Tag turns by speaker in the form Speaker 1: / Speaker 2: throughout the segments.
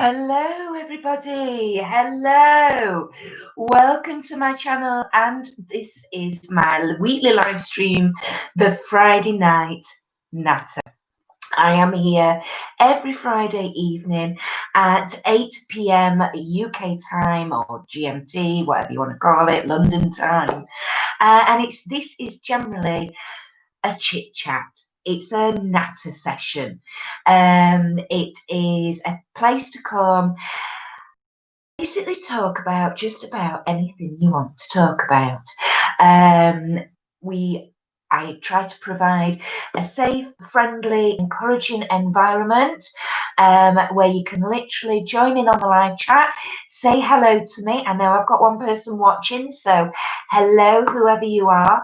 Speaker 1: Hello everybody, hello, welcome to my channel, and this is my weekly live stream, the Friday Night Natter. I am here every Friday evening at 8 p.m. UK time, or GMT, whatever you want to call it, London time, and this is generally a chit chat. It's a natter session. It is a place to come, basically talk about just about anything you want to talk about. I try to provide a safe, friendly, encouraging environment where you can literally join in on the live chat, say hello to me. I know I've got one person watching, so hello, whoever you are.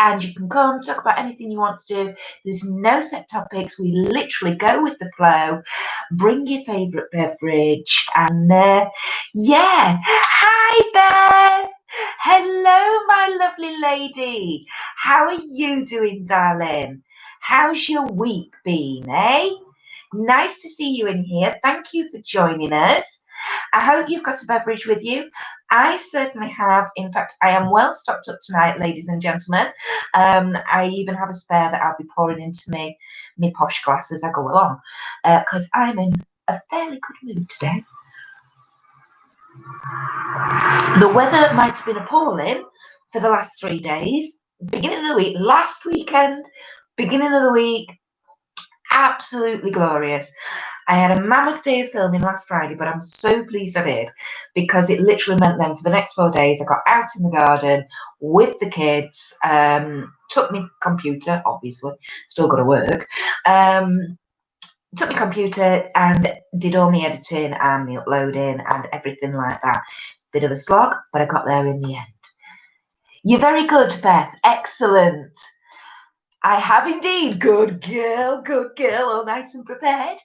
Speaker 1: And you can come talk about anything you want to do. There's no set topics. We literally go with the flow. Bring your favourite beverage, and yeah. Hi, Beth. Hello, my lovely lady. How are you doing, darling? How's your week been, eh? Nice to see you in here. Thank you for joining us. I hope you've got a beverage with you. I certainly have. In fact, I am well stocked up tonight, ladies and gentlemen. I even have a spare that I'll be pouring into me posh glass as I go along, because I'm in a fairly good mood today. The weather might have been appalling for the last 3 days. Beginning of the week, last weekend, beginning of the week, absolutely glorious. I had a mammoth day of filming last Friday, but I'm so pleased I did, because it literally meant then for the next 4 days I got out in the garden with the kids, took my computer, obviously, still got to work, took my computer and did all my editing and my uploading and everything like that. Bit of a slog, but I got there in the end. You're very good, Beth. Excellent. I have indeed. Good girl, all nice and prepared.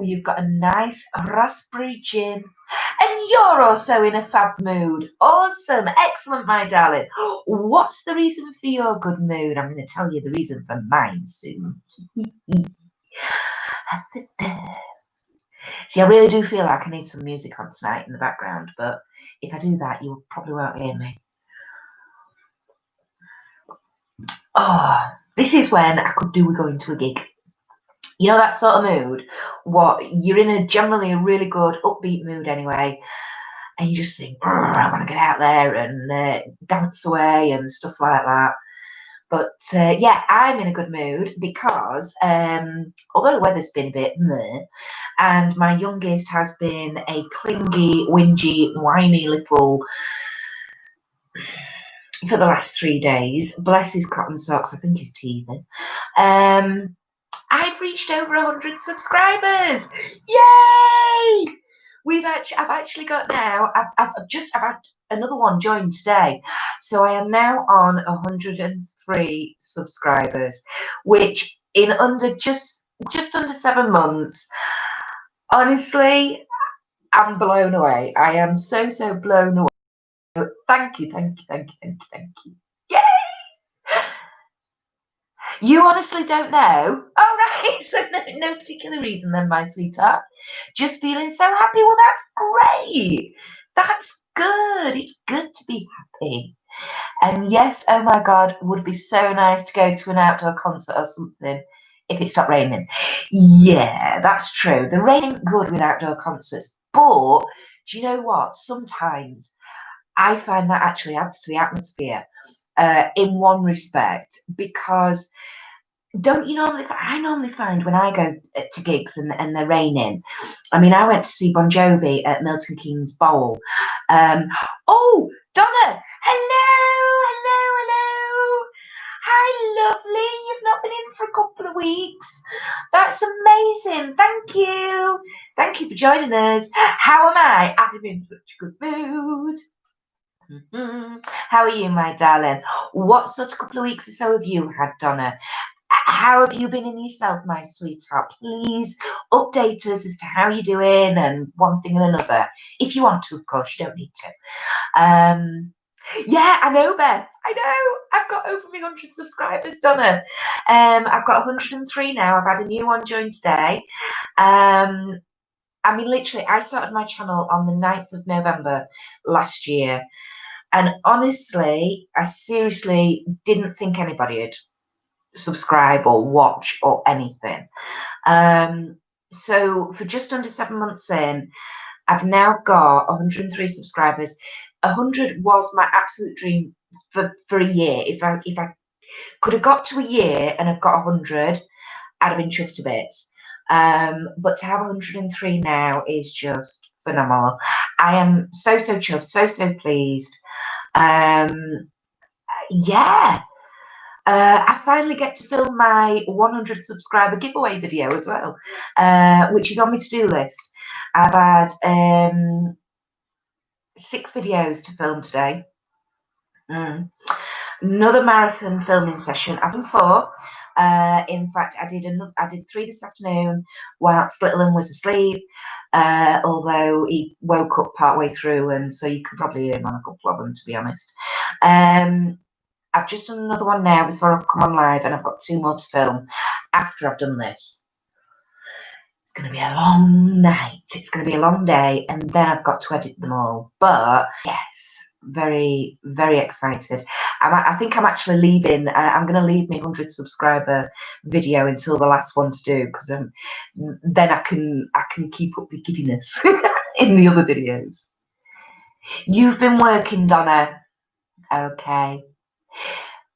Speaker 1: You've got a nice raspberry gin. And you're also in a fab mood. Awesome. Excellent, my darling. What's the reason for your good mood? I'm going to tell you the reason for mine soon. See, I really do feel like I need some music on tonight in the background, but if I do that, you probably won't hear me. Oh, this is when I could do with going to a gig. You know, that sort of mood, what you're in generally a really good upbeat mood anyway, and you just think, I want to get out there and dance away and stuff like that. But yeah, I'm in a good mood because although the weather's been a bit meh, and my youngest has been a clingy, whingy, whiny little for the last 3 days, bless his cotton socks, I think he's teething. I've reached over 100 subscribers. Yay! I've actually got now, I've had another one join today. So I am now on 103 subscribers, which in under just under 7 months, honestly, I'm blown away. I am so blown away. Thank you. Yay! You honestly don't know? Oh, right. So no particular reason then, my sweetheart. Just feeling so happy. Well, that's great. That's good. It's good to be happy. And yes, oh my God, would be so nice to go to an outdoor concert or something if it stopped raining. Yeah, that's true. The rain ain't good with outdoor concerts. But do you know what? Sometimes I find that actually adds to the atmosphere. In one respect, because I normally find when I go to gigs and they're raining. I mean, I went to see Bon Jovi at Milton Keynes Bowl. Oh, Donna, hello. Hi, lovely. You've not been in for a couple of weeks. That's amazing. Thank you. Thank you for joining us. How am I? I'm in such a good mood. How are you, my darling? What sort of couple of weeks or so have you had, Donna? How have you been in yourself, my sweetheart? Please update us as to how you're doing and one thing and another. If you want to, of course, you don't need to. Yeah, I know, Beth. I know. I've got over 100 subscribers, Donna. I've got 103 now. I've had a new one join today. Um, I mean, literally, I started my channel on the 9th of November last year. And honestly, I seriously didn't think anybody would subscribe or watch or anything. So for just under 7 months in, I've now got 103 subscribers. 100 was my absolute dream for a year. If I could have got to a year and have got 100, I'd have been chuffed to bits. But to have 103 now is just phenomenal. I am so chuffed, so pleased. Yeah. I finally get to film my 100 subscriber giveaway video as well, which is on my to-do list. I've had 6 videos to film today. Another marathon filming session. I've done 4. In fact, I did 3 this afternoon whilst little one was asleep. Although he woke up partway through, and so you could probably hear him on a couple of them, to be honest. I've just done another one now before I come on live, and I've got 2 more to film after I've done this. It's going to be a long night. It's going to be a long day, and then I've got to edit them all. But yes, very excited. I think I'm actually leaving. I'm going to leave my 100 subscriber video until the last one to do, because then I can keep up the giddiness in the other videos. You've been working, Donna. Okay.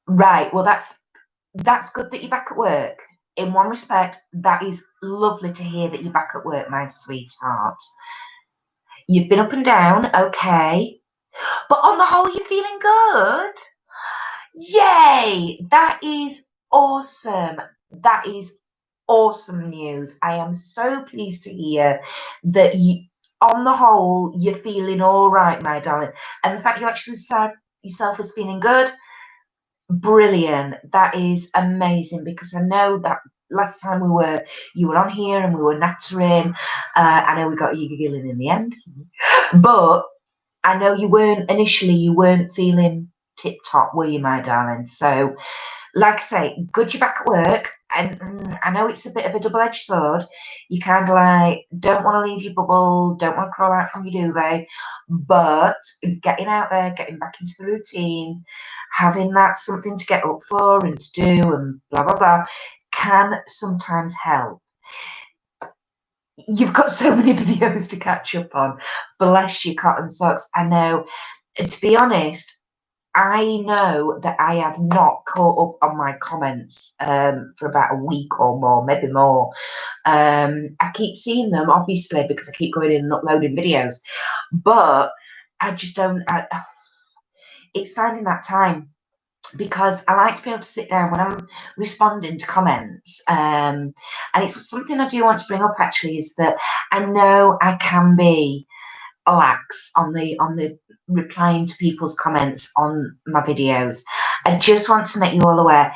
Speaker 1: Right. Well, that's good that you're back at work. In one respect, that is lovely to hear that you're back at work, my sweetheart. You've been up and down, okay. But on the whole, you're feeling good. Yay! That is awesome. That is awesome news. I am so pleased to hear that you, on the whole, you're feeling all right, my darling. And the fact you actually said yourself as feeling good, brilliant. That is amazing, because I know that last time you were on here and we were nattering. I know we got you giggling in the end, but I know you weren't feeling tip top, were you, my darling? So, like I say, good you're back at work. And I know it's a bit of a double-edged sword. You kind of like don't want to leave your bubble, don't want to crawl out from your duvet, but getting out there, getting back into the routine, having that something to get up for and to do and blah blah blah can sometimes help. You've got so many videos to catch up on. Bless your cotton socks. I know. To be honest, I know that I have not caught up on my comments for about a week or more, maybe more. I keep seeing them, obviously, because I keep going in and uploading videos, but I just don't. It's finding that time, because I like to be able to sit down when I'm responding to comments. And it's something I do want to bring up, actually, is that I know I can be lax on the replying to people's comments on my videos. I just want to make you all aware,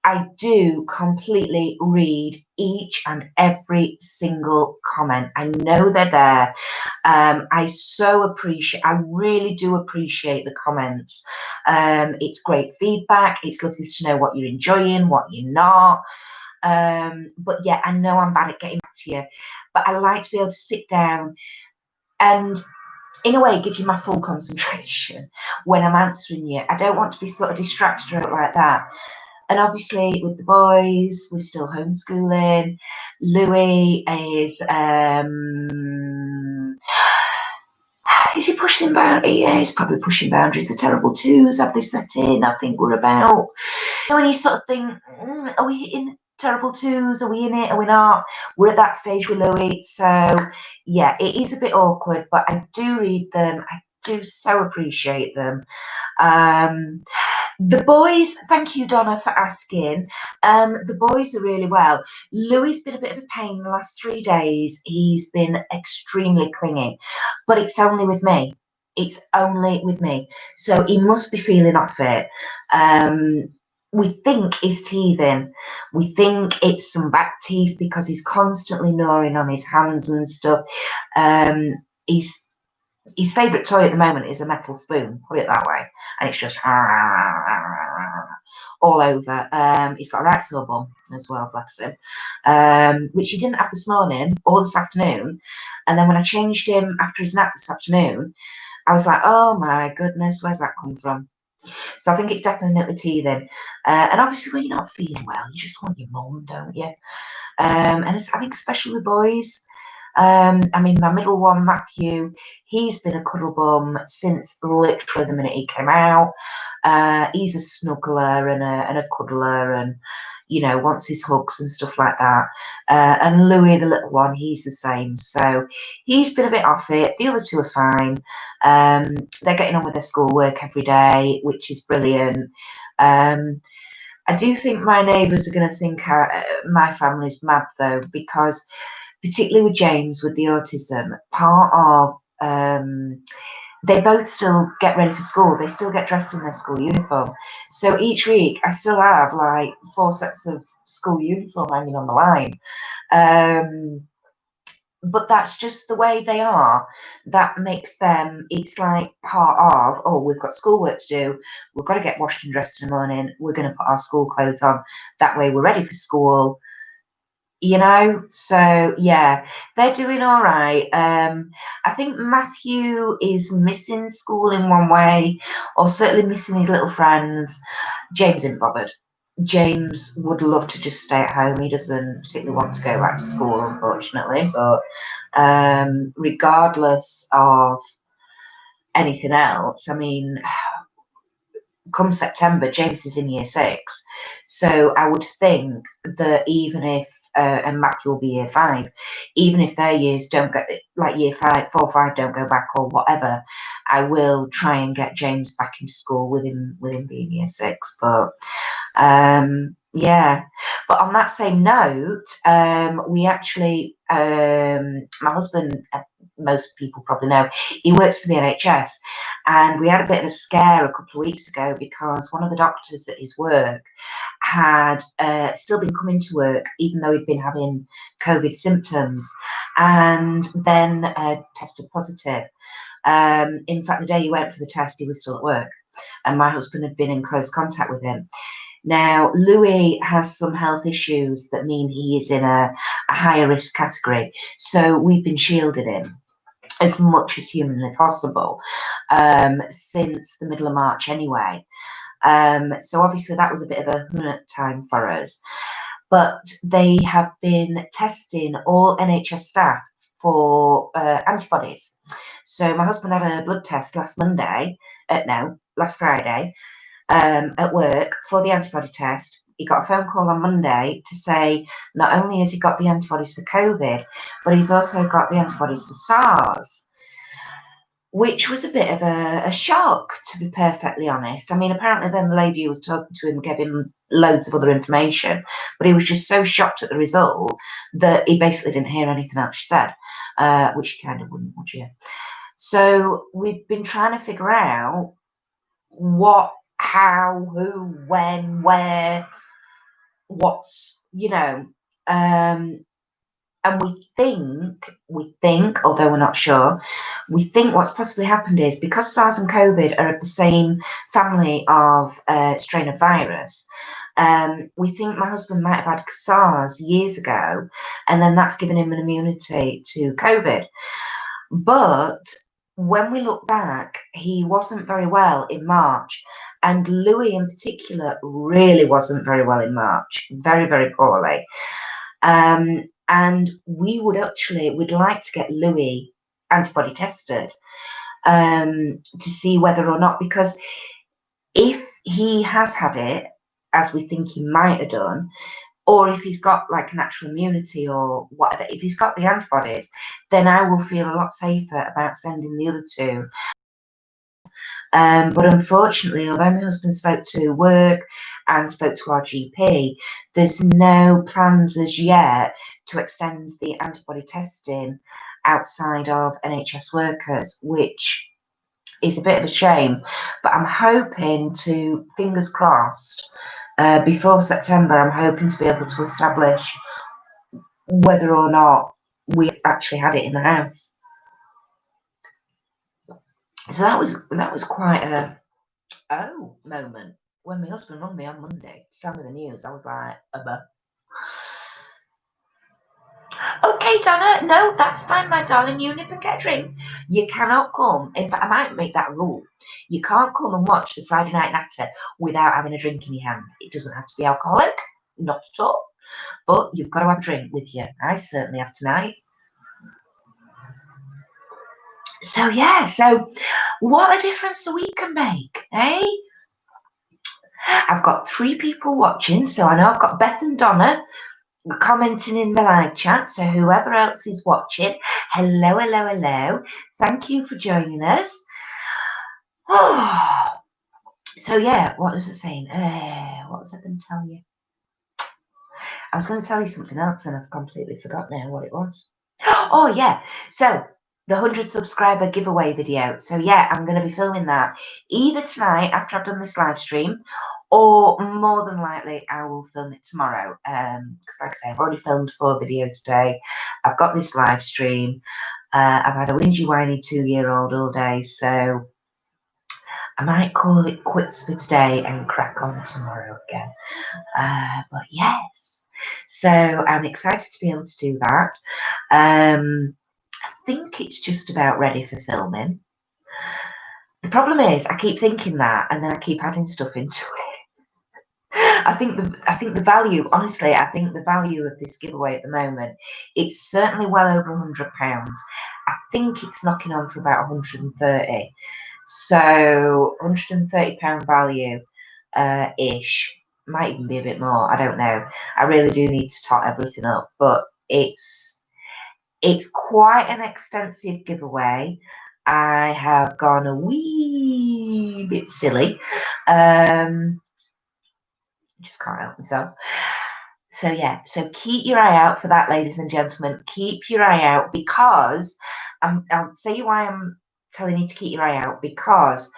Speaker 1: I do completely read each and every single comment. I know they're there. I really do appreciate the comments. It's great feedback. It's lovely to know what you're enjoying, what you're not. But yeah, I know I'm bad at getting back to you, but I like to be able to sit down and, in a way, give you my full concentration when I'm answering you. I don't want to be sort of distracted or like that. And obviously, with the boys, we're still homeschooling. Louis is he pushing boundaries? Yeah, he's probably pushing boundaries. The terrible twos have they set in? I think we're about. When you sort of think, are we in terrible twos? Are we in it? Are we not? We're at that stage with Louis. So yeah, it is a bit awkward, but I do read them. I do so appreciate them. The boys, thank you, Donna, for asking. The boys are really well. Louis has been a bit of a pain the last 3 days. He's been extremely clingy, but it's only with me. It's only with me. So he must be feeling off it. We think he's teething. We think it's some back teeth, because he's constantly gnawing on his hands and stuff. He's His favourite toy at the moment is a metal spoon, put it that way, and it's just all over. He's got a right sore bum as well, bless him, which he didn't have this morning or this afternoon. And then when I changed him after his nap this afternoon, I was like, oh my goodness, where's that come from? So I think it's definitely teething. And obviously when you're not feeling well, you just want your mum, don't you? And I think especially with boys, I mean, my middle one, Matthew, he's been a cuddle bum since literally the minute he came out. He's a snuggler and a cuddler, and wants his hugs and stuff like that. And Louis, the little one, he's the same. So he's been a bit off it. The other two are fine. They're getting on with their schoolwork every day, which is brilliant. I do think my neighbours are going to think my family's mad though, because particularly with James with the autism, part of they both still get ready for school. They still get dressed in their school uniform. So each week I still have like 4 sets of school uniform hanging on the line. But that's just the way they are. That makes them, it's like part of, oh, we've got schoolwork to do. We've got to get washed and dressed in the morning. We're going to put our school clothes on. That way we're ready for school. So yeah, they're doing all right. I think Matthew is missing school in one way, or certainly missing his little friends. James isn't bothered. James would love to just stay at home. He doesn't particularly want to go back to school, unfortunately. But regardless of anything else, I mean, come September, James is in year 6. So I would think that even if, and Matthew will be year 5, even if their years don't get, like year 5, 4, 5 don't go back or whatever, I will try and get James back into school with him being year 6. But yeah. But on that same note, we actually, my husband, most people probably know, he works for the NHS, and we had a bit of a scare a couple of weeks ago because one of the doctors at his work had still been coming to work even though he'd been having COVID symptoms, and then tested positive. In fact, the day he went for the test, he was still at work, and my husband had been in close contact with him. Now, Louis has some health issues that mean he is in a higher risk category, so we've been shielding him as much as humanly possible since the middle of March anyway. So obviously that was a bit of a time for us. But they have been testing all NHS staff for antibodies. So my husband had a blood test last Friday at work for the antibody test. He got a phone call on Monday to say not only has he got the antibodies for COVID, but he's also got the antibodies for SARS, which was a bit of a shock, to be perfectly honest. I mean, apparently then the lady who was talking to him gave him loads of other information, but he was just so shocked at the result that he basically didn't hear anything else she said, which you kind of wouldn't, would you? So we've been trying to figure out what, how, who, when, where, what's, and we think, although we're not sure, we think what's possibly happened is because SARS and COVID are of the same family of strain of virus, we think my husband might have had SARS years ago, and then that's given him an immunity to COVID. But when we look back, he wasn't very well in March. And Louis in particular really wasn't very well in March, very, very poorly. And we'd like to get Louis antibody tested to see whether or not, because if he has had it, as we think he might have done, or if he's got like a natural immunity or whatever, if he's got the antibodies, then I will feel a lot safer about sending the other two. But unfortunately, although my husband spoke to work and spoke to our GP, there's no plans as yet to extend the antibody testing outside of NHS workers, which is a bit of a shame. But I'm hoping to, fingers crossed, before September, I'm hoping to be able to establish whether or not we actually had it in the house. So that was quite a moment. When my husband rang me on Monday to tell me the news, I was like, okay, Donna, no, that's fine, my darling. You nip and get a drink. You cannot come. In fact, I might make that a rule. You can't come and watch the Friday Night Natter without having a drink in your hand. It doesn't have to be alcoholic, not at all. But you've got to have a drink with you. I certainly have tonight. So yeah, so what a difference a week can make, eh? I've got 3 people watching, so I know I've got Beth and Donna commenting in the live chat. So whoever else is watching, hello, hello, hello. Thank you for joining us. Oh, so yeah, what was I saying? What was I going to tell you? I was going to tell you something else and I've completely forgotten now what it was. Oh yeah, so the 100 subscriber giveaway video. So yeah, I'm going to be filming that either tonight after I've done this live stream, or more than likely I will film it tomorrow. Because like I say, I've already filmed 4 videos today. I've got this live stream. I've had a whingy whiny 2-year-old all day, so I might call it quits for today and crack on tomorrow again. But yes, so I'm excited to be able to do that. I think it's just about ready for filming. The problem is I keep thinking that and then I keep adding stuff into it. I think the value, honestly, I think the value of this giveaway at the moment, it's certainly well over £100. I think it's knocking on for about 130. So £130 value ish. Might even be a bit more. I don't know. I really do need to tot everything up, but it's quite an extensive giveaway. I have gone a wee bit silly. Just can't help myself. So yeah, so keep your eye out for that, ladies and gentlemen. Keep your eye out, because I'll tell you why I'm telling you to keep your eye out, because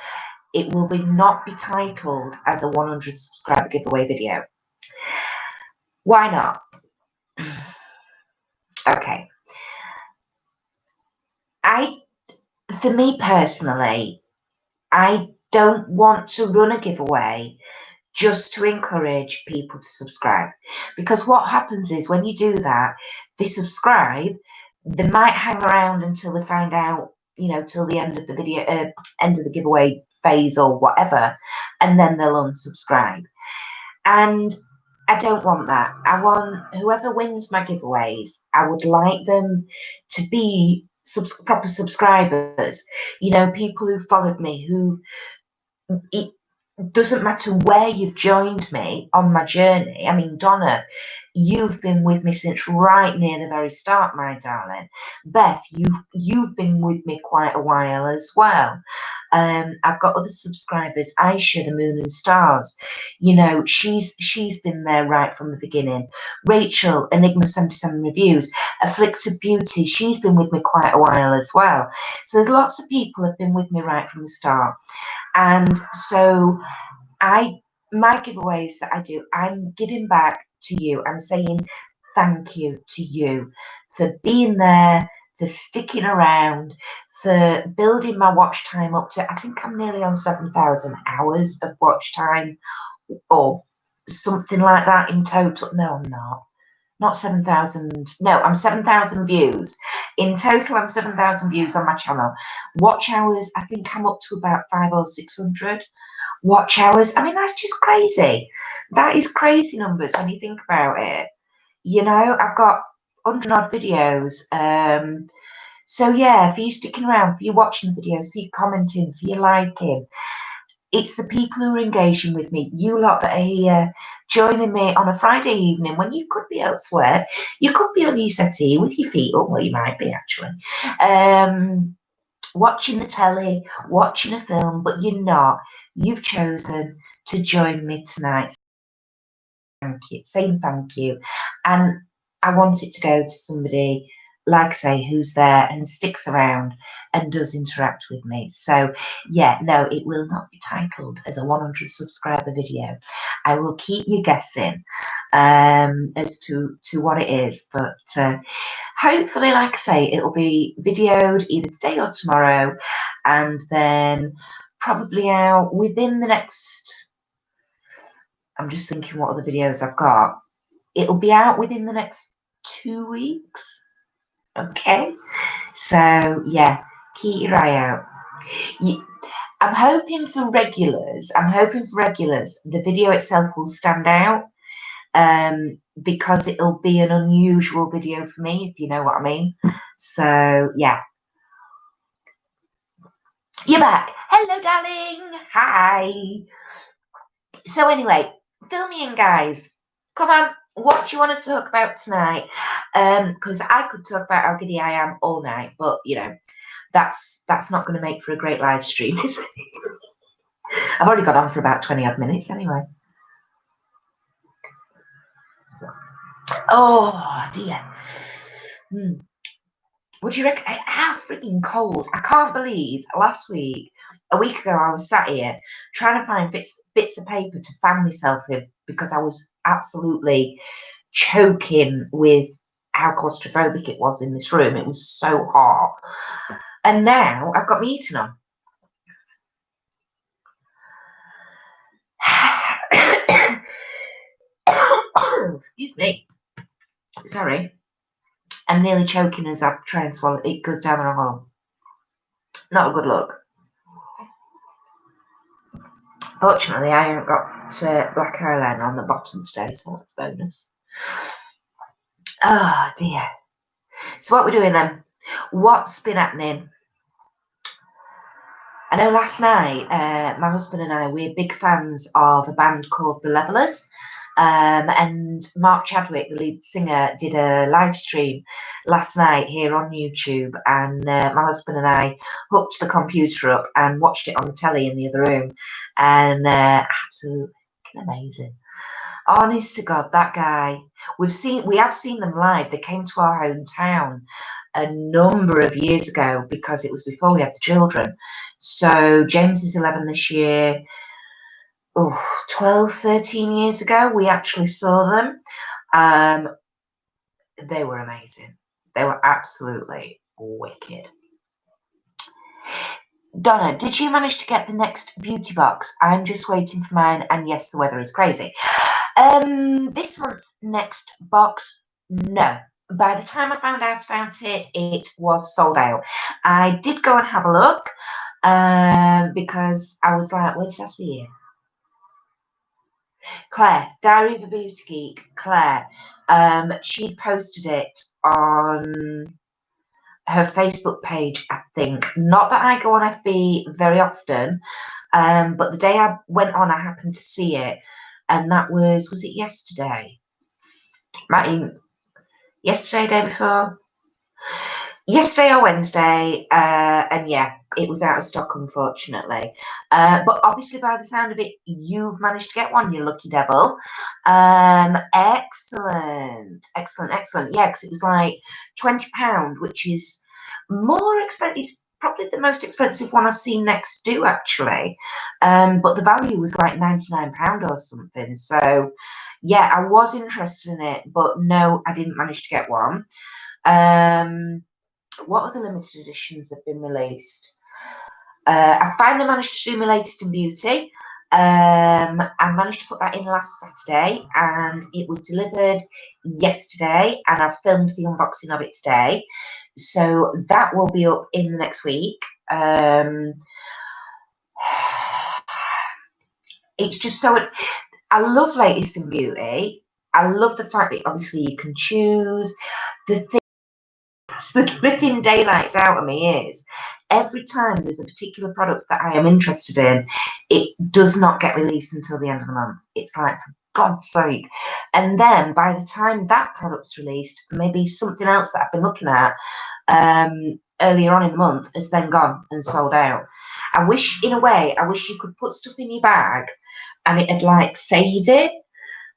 Speaker 1: it will not be titled as a 100 subscriber giveaway video. Why not? Okay. For me personally, I don't want to run a giveaway just to encourage people to subscribe, because what happens is when you do that, they subscribe, they might hang around until they find out, till the end of the video, end of the giveaway phase or whatever, and then they'll unsubscribe. And I don't want that. I want whoever wins my giveaways, I would like them to be proper subscribers, people who followed me, who it doesn't matter where you've joined me on my journey. I mean, Donna, you've been with me since right near the very start, my darling. Beth, you've been with me quite a while as well. I've got other subscribers, Aisha, the Moon and Stars. She's been there right from the beginning. Rachel, Enigma 77 Reviews, Afflicted Beauty, she's been with me quite a while as well. So there's lots of people have been with me right from the start. And so my giveaways that I do, I'm giving back to you. I'm saying thank you to you for being there, for sticking around, for building my watch time up to, I think I'm nearly on 7,000 hours of watch time or something like that in total. No, I'm not. Not 7,000. No, I'm 7,000 views. In total, I'm 7,000 views on my channel. Watch hours, I think I'm up to about 500 or 600 watch hours. I mean, that's just crazy. That is crazy numbers when you think about it. I've got 100 odd videos. So yeah, for you sticking around, for you watching the videos, for you commenting, for you liking, it's the people who are engaging with me, you lot that are here joining me on a Friday evening when you could be elsewhere. You could be on your settee with your feet up, well, you might be actually, watching the telly, watching a film, but you're not. You've chosen to join me tonight. Thank you, saying thank you. And I want it to go to somebody like I say, who's there and sticks around and does interact with me. So yeah, no, it will not be titled as a 100 subscriber video. I will keep you guessing as to what it is, but hopefully, like I say, it'll be videoed either today or tomorrow, and then probably out within the next, I'm just thinking what other videos I've got. It'll be out within the next 2 weeks. Okay, so yeah, keep your eye out. I'm hoping for regulars. The video itself will stand out, because it'll be an unusual video for me, if you know what I mean. So yeah, you're back. Hello, darling. Hi. So anyway, fill me in, guys. Come on. What do you want to talk about tonight? Because I could talk about how giddy I am all night, but you know, that's not going to make for a great live stream, is it? I've already got on for about 20 odd minutes anyway. Oh dear. What do you reckon? How freaking cold. I can't believe a week ago, I was sat here trying to find bits of paper to fan myself with because I was absolutely choking with how claustrophobic it was in this room. It was so hot. And now I've got my heating on. Excuse me. Sorry. I'm nearly choking as I try and swallow. It goes down the wrong hole. Not a good look. Fortunately, I haven't got black eyeliner on the bottom today, so that's a bonus. Oh dear. So what we're doing then? What's been happening? I know last night, my husband and I, we're big fans of a band called The Levellers. And Mark Chadwick, the lead singer, did a live stream last night here on YouTube, and my husband and I hooked the computer up and watched it on the telly in the other room, and absolutely amazing. Honest to God, that guy, we have seen them live. They came to our hometown a number of years ago because it was before we had the children. So James is 11 this year. 12, 13 years ago, we actually saw them. They were amazing. They were absolutely wicked. Donna, did you manage to get the next beauty box? I'm just waiting for mine, and yes, the weather is crazy. This month's next box, no. By the time I found out about it, it was sold out. I did go and have a look, because I was like, where did I see it? Claire, Diary of a Beauty Geek, Claire, she posted it on her Facebook page, I think. Not that I go on FB very often, but the day I went on, I happened to see it, and that was it yesterday? Might even yesterday, day before? Yesterday or Wednesday, and yeah, it was out of stock, unfortunately. But obviously, by the sound of it, you've managed to get one, you lucky devil. Excellent. Yeah, because it was like £20, which is more expensive. It's probably the most expensive one I've seen Next do, actually. But the value was like £99 or something. So yeah, I was interested in it, but no, I didn't manage to get one. What other limited editions have been released? I finally managed to do my latest in beauty. I managed to put that in last Saturday, and it was delivered yesterday, and I filmed the unboxing of it today. So that will be up in the next week. It's just so... I love latest in beauty. I love the fact that obviously you can choose. The thing that living daylights out of me is every time there's a particular product that I am interested in, it does not get released until the end of the month. It's like, for God's sake. And then by the time that product's released, maybe something else that I've been looking at earlier on in the month has then gone and sold out. I wish, in a way, you could put stuff in your bag and it'd like save it.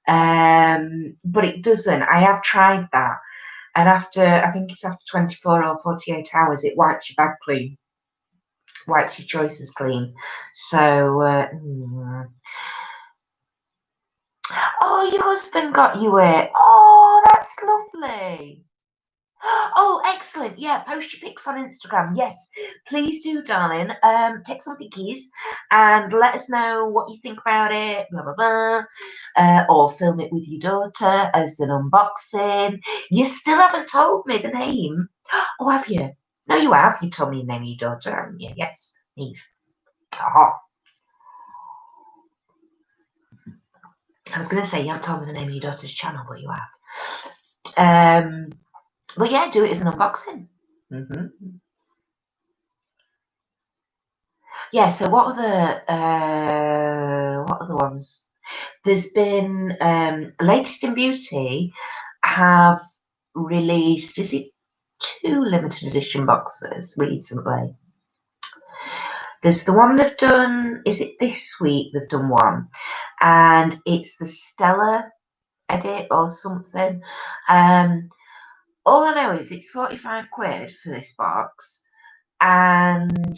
Speaker 1: But it doesn't. I have tried that. And I think it's after 24 or 48 hours, it wipes your bag clean, wipes your choices clean. So, oh, your husband got you it. Oh, that's lovely. Oh, excellent. Yeah, post your pics on Instagram. Yes, please do, darling. Take some pickies and let us know what you think about it, blah, blah, blah. Or film it with your daughter as an unboxing. You still haven't told me the name. Oh, have you? No, you have. You told me the name of your daughter, haven't you? Yes, Eve. Oh, I was going to say you haven't told me the name of your daughter's channel, but you have. But yeah, do it as an unboxing. Yeah, so what are the ones? There's been Latest in Beauty have released, is it 2 limited edition boxes recently? There's the one they've done, is it this week they've done one? And it's the Stella edit or something. All I know is it's 45 quid for this box. And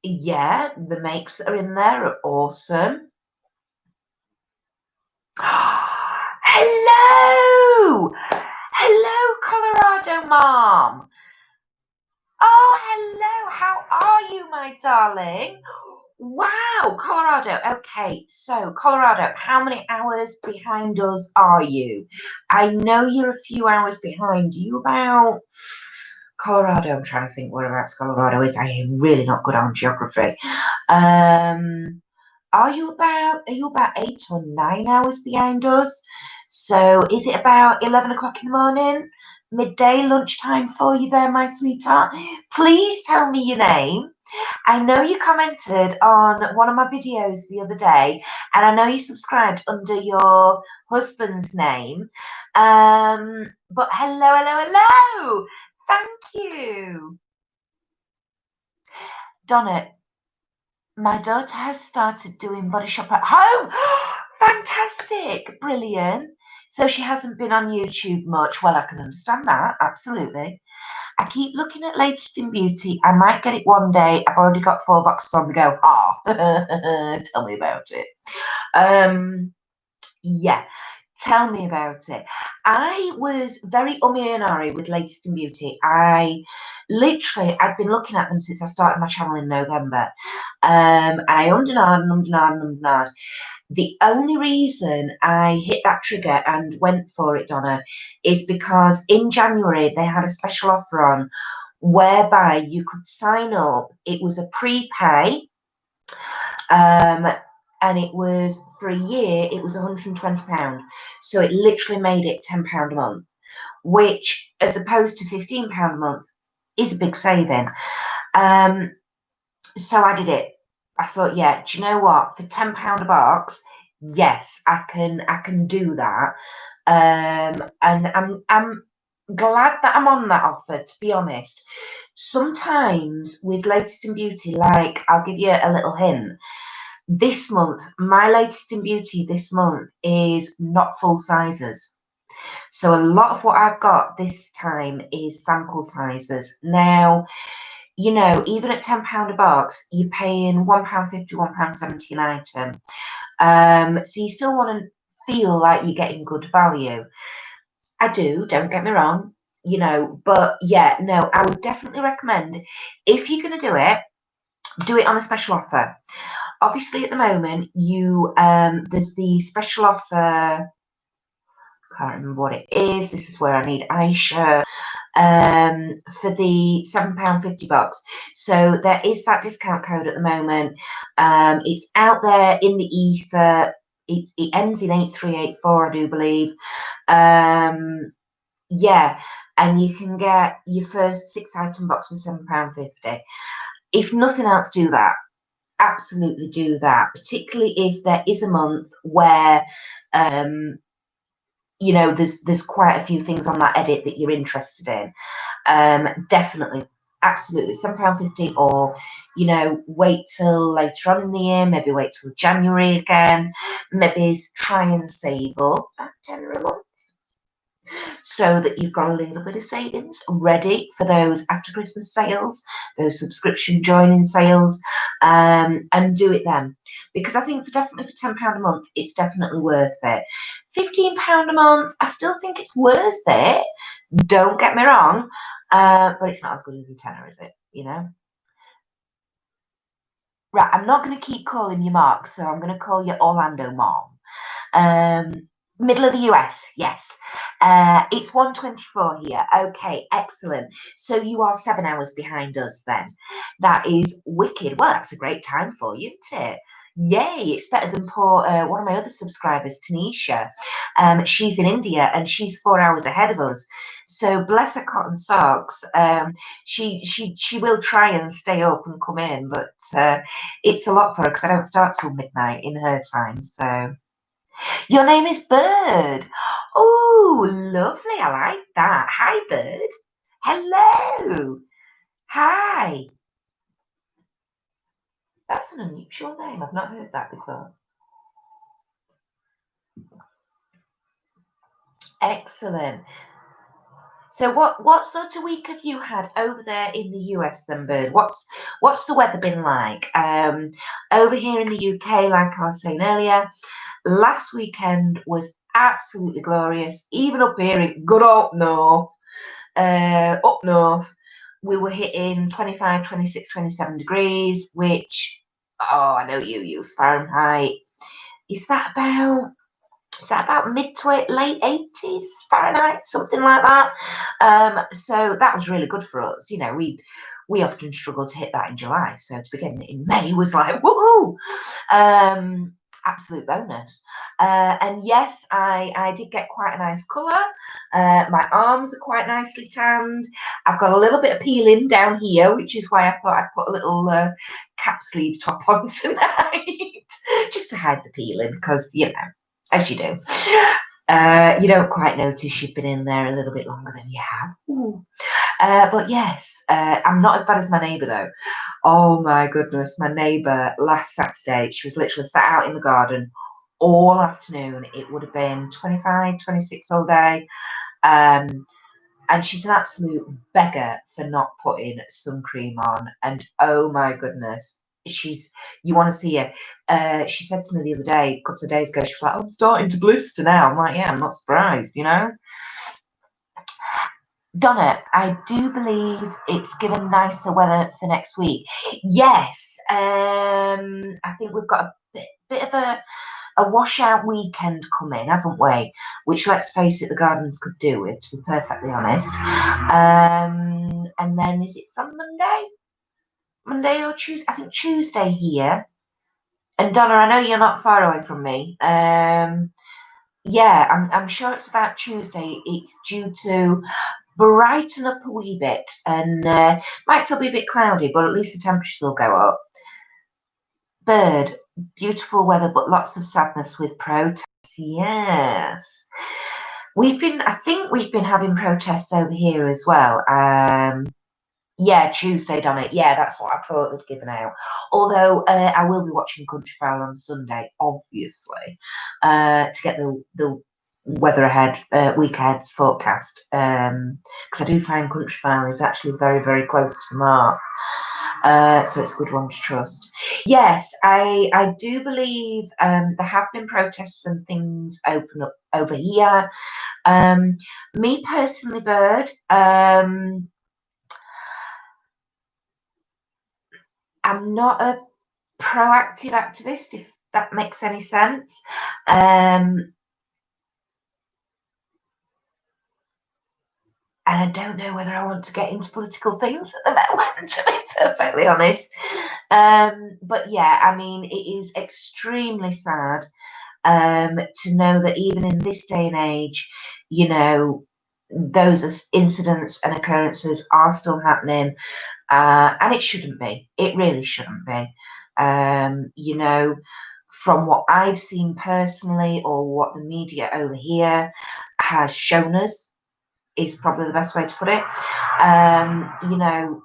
Speaker 1: yeah, the makes that are in there are awesome. Hello! Hello, Colorado Mom! Oh, hello! How are you, my darling? Wow, Colorado. Okay, so Colorado, how many hours behind us are you? I know you're a few hours behind. Are you about Colorado? I'm trying to think whereabouts Colorado is. I am really not good on geography. Are you about 8 or 9 hours behind us? So is it about 11 o'clock in the morning? Midday lunchtime for you there, my sweetheart? Please tell me your name. I know you commented on one of my videos the other day, and I know you subscribed under your husband's name. But hello. Thank you. Donna, my daughter has started doing Body Shop at home. Fantastic. Brilliant. So she hasn't been on YouTube much. Well, I can understand that. Absolutely. I keep looking at Latest in Beauty. I might get it one day. I've already got 4 boxes on the go. Tell me about it. Yeah, tell me about it. I was very and ahhry with Latest in Beauty. I'd been looking at them since I started my channel in November. And I ummed and ahed. The only reason I hit that trigger and went for it, Donna, is because in January they had a special offer on whereby you could sign up. It was a prepay, and it was for a year, it was £120. So it literally made it £10 a month, which, as opposed to £15 a month, is a big saving. So I did it. I thought, yeah, do you know what? For £10 a box, yes, I can do that. And I'm glad that I'm on that offer, to be honest. Sometimes with Latest in Beauty, like, I'll give you a little hint. This month, my Latest in Beauty this month is not full sizes. So a lot of what I've got this time is sample sizes. Now, you know, even at £10 a box, you're paying £1.50, £1.70 an item. So you still want to feel like you're getting good value. I do, don't get me wrong, you know, but yeah, no, I would definitely recommend, if you're going to do it on a special offer. Obviously, at the moment, there's the special offer. Can't remember what it is. This is where I need Aisha. For the £7.50 box. So there is that discount code at the moment. It's out there in the ether. It ends in 8384, I do believe. Yeah, and you can get your first 6-item box for £7.50. If nothing else, do that. Absolutely do that, particularly if there is a month where you know there's quite a few things on that edit that you're interested in. Definitely, absolutely, £7.50, or you know, wait till later on in the year, maybe wait till January again, maybe try and save up that £10 a month. so that you've got a little bit of savings ready for those after Christmas sales, those subscription joining sales, and do it then. Because I think definitely for £10 a month, it's definitely worth it. £15 a month, I still think it's worth it. Don't get me wrong, but it's not as good as a tenner, is it? You know? Right, I'm not going to keep calling you Mark, so I'm going to call you Orlando Mom. Middle of the US, yes. It's 1:24 here. Okay, excellent. So you are 7 hours behind us then. That is wicked. Well, that's a great time for you, isn't it? Yay, it's better than poor one of my other subscribers, Tanisha. She's in India and she's 4 hours ahead of us. So bless her cotton socks. She will try and stay up and come in, but it's a lot for her because I don't start till midnight in her time. So your name is Bird. Oh, lovely. I like that. Hi, Bird. Hello. Hi. That's an unusual name. I've not heard that before. Excellent. So what sort of week have you had over there in the US then, Bird? What's the weather been like? Over here in the UK, like I was saying earlier, last weekend was absolutely glorious. Even up here in good old north, up north, we were hitting 25, 26, 27 degrees, which, oh, I know you use Fahrenheit. Is that about mid to late 80s Fahrenheit, something like that? So that was really good for us. You know, we often struggle to hit that in July. So to begin in May was like, woohoo! Absolute bonus. And yes, I did get quite a nice colour. My arms are quite nicely tanned. I've got a little bit of peeling down here, which is why I thought I'd put a little cap sleeve top on tonight, just to hide the peeling, because, you know, as you do. You don't quite notice you've been in there a little bit longer than you have. But yes, I'm not as bad as my neighbour though. Oh my goodness, my neighbour last Saturday, she was literally sat out in the garden all afternoon. It would have been 25, 26 all day. And she's an absolute beggar for not putting sun cream on. And oh my goodness, you want to see her. She said to me the other day, a couple of days ago, she was like, I'm starting to blister now. I'm like, yeah, I'm not surprised, you know. Donna, I do believe it's given nicer weather for next week. Yes, I think we've got a bit of a washout weekend coming, haven't we? Which, let's face it, the gardens could do with, to be perfectly honest. And then is it from Monday or Tuesday? I think Tuesday here. And Donna, I know you're not far away from me. Yeah, I'm sure it's about Tuesday. It's due to brighten up a wee bit, and might still be a bit cloudy, but at least the temperatures will go up. Bird, beautiful weather, but lots of sadness with protests. Yes. I think we've been having protests over here as well. Yeah, Tuesday, Donna. Yeah, that's what I thought they'd given out. Although I will be watching Countryfile on Sunday, obviously, to get the weather ahead, week ahead's forecast. Because I do find Countryfile is actually very, very close to the mark. So it's a good one to trust. Yes, I do believe there have been protests and things open up over here. Me personally, Bird, I'm not a proactive activist, if that makes any sense. And I don't know whether I want to get into political things at the moment, to be perfectly honest. But yeah, I mean, it is extremely sad to know that even in this day and age, you know, those incidents and occurrences are still happening, and it shouldn't be. It really shouldn't be. You know, from what I've seen personally, or what the media over here has shown us, is probably the best way to put it. You know,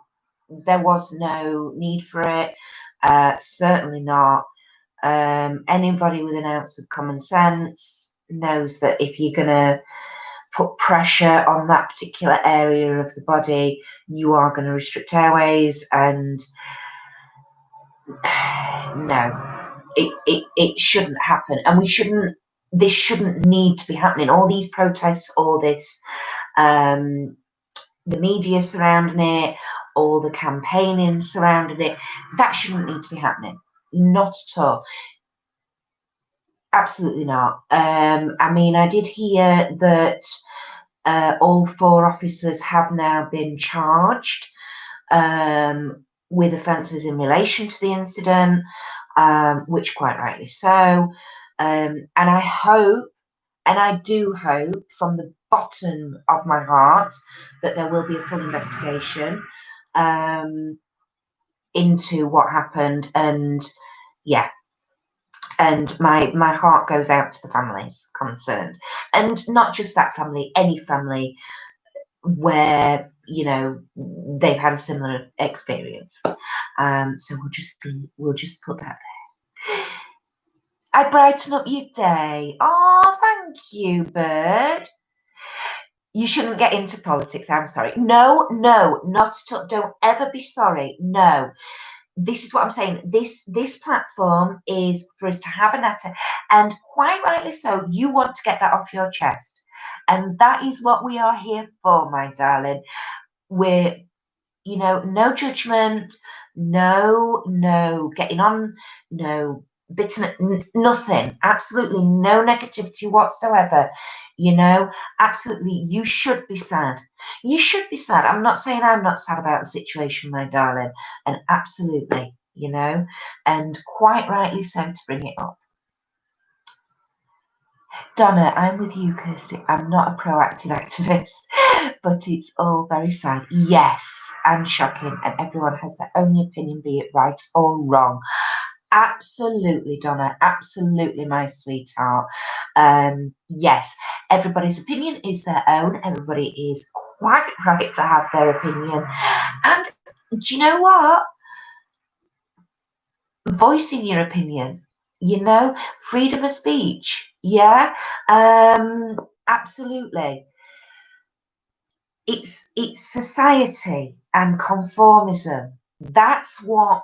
Speaker 1: there was no need for it. Certainly not. Anybody with an ounce of common sense knows that if you're gonna put pressure on that particular area of the body, you are going to restrict airways, and no, it shouldn't happen, and this shouldn't need to be happening. All these protests, all this, the media surrounding it, all the campaigning surrounding it, that shouldn't need to be happening. Not at all. Absolutely not. I mean, I did hear that all 4 officers have now been charged with offences in relation to the incident, which quite rightly so. And I hope, and I do hope from the bottom of my heart, that there will be a full investigation into what happened. And yeah, and my heart goes out to the families concerned, and not just that family, any family where, you know, they've had a similar experience. So we'll just put that there. I brighten up your day. Oh, thank you, Bird. You shouldn't get into politics. I'm sorry. No, not at all. Don't ever be sorry. No. This is what I'm saying. This platform is for us to have a natter, and quite rightly so. You want to get that off your chest, and that is what we are here for, my darling. We're, you know, no judgment, no getting on, no bitterness, nothing, absolutely no negativity whatsoever. You know, absolutely, you should be sad. You should be sad. I'm not saying I'm not sad about the situation, my darling, and absolutely, you know, and quite rightly so to bring it up. Donna, I'm with you, Kirsty. I'm not a proactive activist, but it's all very sad. Yes, and shocking, and everyone has their own opinion, be it right or wrong. Absolutely, Donna. Absolutely, my sweetheart. Yes, everybody's opinion is their own. Everybody is quite right to have their opinion. And do you know what? Voicing your opinion, you know, freedom of speech. Yeah, absolutely. It's society and conformism. That's what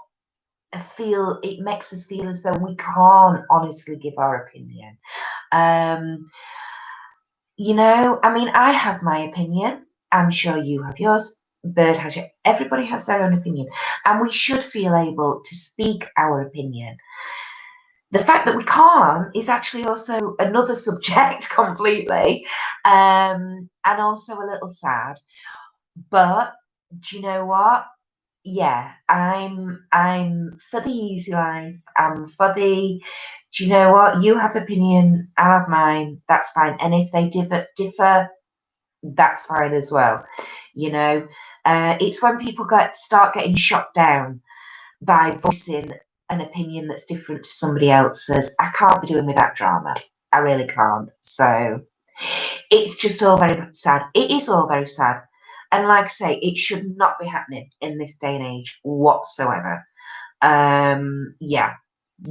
Speaker 1: it makes us feel as though we can't honestly give our opinion. You know, I mean, I have my opinion. I'm sure you have yours. Bird has yours. Everybody has their own opinion, and we should feel able to speak our opinion. The fact that we can't is actually also another subject completely, and also a little sad. But do you know what? Yeah, I'm for the easy life. I'm for the. Do you know what? You have opinion, I have mine. That's fine. And if they differ, that's fine as well. You know, it's when people start getting shot down by voicing an opinion that's different to somebody else's. I can't be doing with that drama. I really can't. So it's just all very sad. It is all very sad. And like I say, it should not be happening in this day and age whatsoever. Yeah,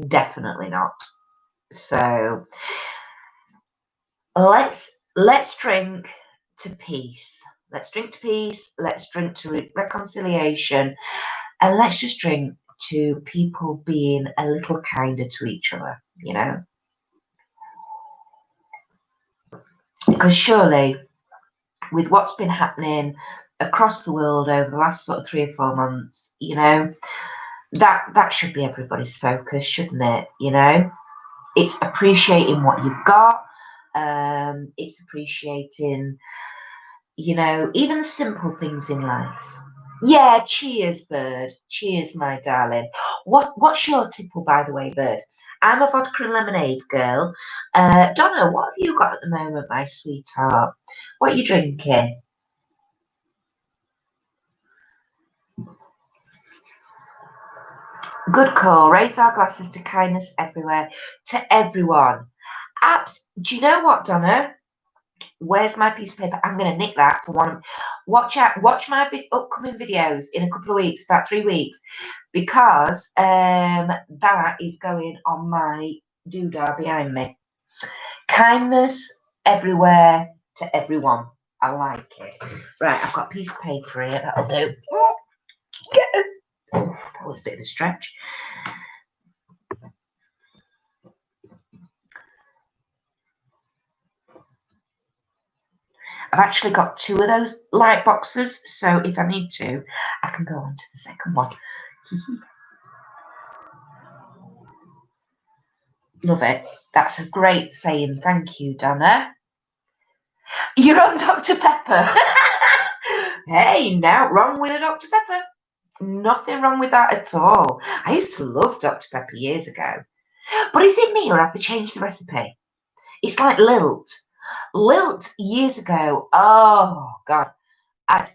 Speaker 1: definitely not. So let's drink to peace. Let's drink to peace. Let's drink to reconciliation, and let's just drink to people being a little kinder to each other. You know, because surely, with what's been happening across the world over the last sort of 3 or 4 months, you know, that should be everybody's focus, shouldn't it? You know, it's appreciating what you've got. It's appreciating, you know, even the simple things in life. Yeah, cheers, Bird. Cheers, my darling. What's your tipple, by the way, Bird? I'm a vodka and lemonade girl. Donna, what have you got at the moment, my sweetheart? What are you drinking? Good call. Raise our glasses to kindness everywhere, to everyone. Do you know what, Donna? Where's my piece of paper? I'm going to nick that for one. Watch my upcoming videos in a couple of weeks, about 3 weeks, because that is going on my doodah behind me. Kindness everywhere, to everyone. I like it. Right, I've got a piece of paper here. That'll do. Oh, that was a bit of a stretch. I've actually got 2 of those light boxes, so if I need to, I can go on to the second one. Love it. That's a great saying. Thank you, Donna. You're on Dr. Pepper. Hey, now wrong with a Dr. Pepper. Nothing wrong with that at all. I used to love Dr. Pepper years ago. But is it me or have they changed the recipe? It's like Lilt. Lilt years ago. Oh God, I'd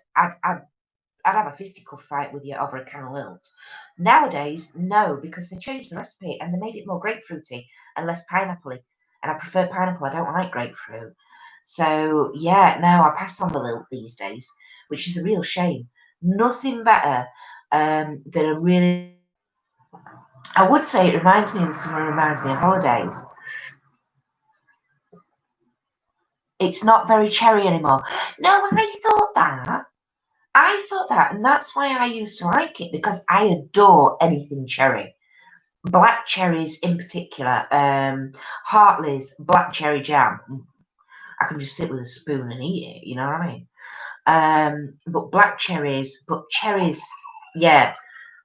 Speaker 1: have a fisticuff fight with you over a can of Lilt. Nowadays, no, because they changed the recipe and they made it more grapefruity and less pineapple-y. And I prefer pineapple. I don't like grapefruit. So yeah, no, I pass on the Lilt these days, which is a real shame. Nothing better than a really. I would say it reminds me of the summer, reminds me of holidays. It's not very cherry anymore. No, I thought that, and that's why I used to like it, because I adore anything cherry. Black cherries in particular, Hartley's black cherry jam. I can just sit with a spoon and eat it, you know what I mean? But cherries, yeah,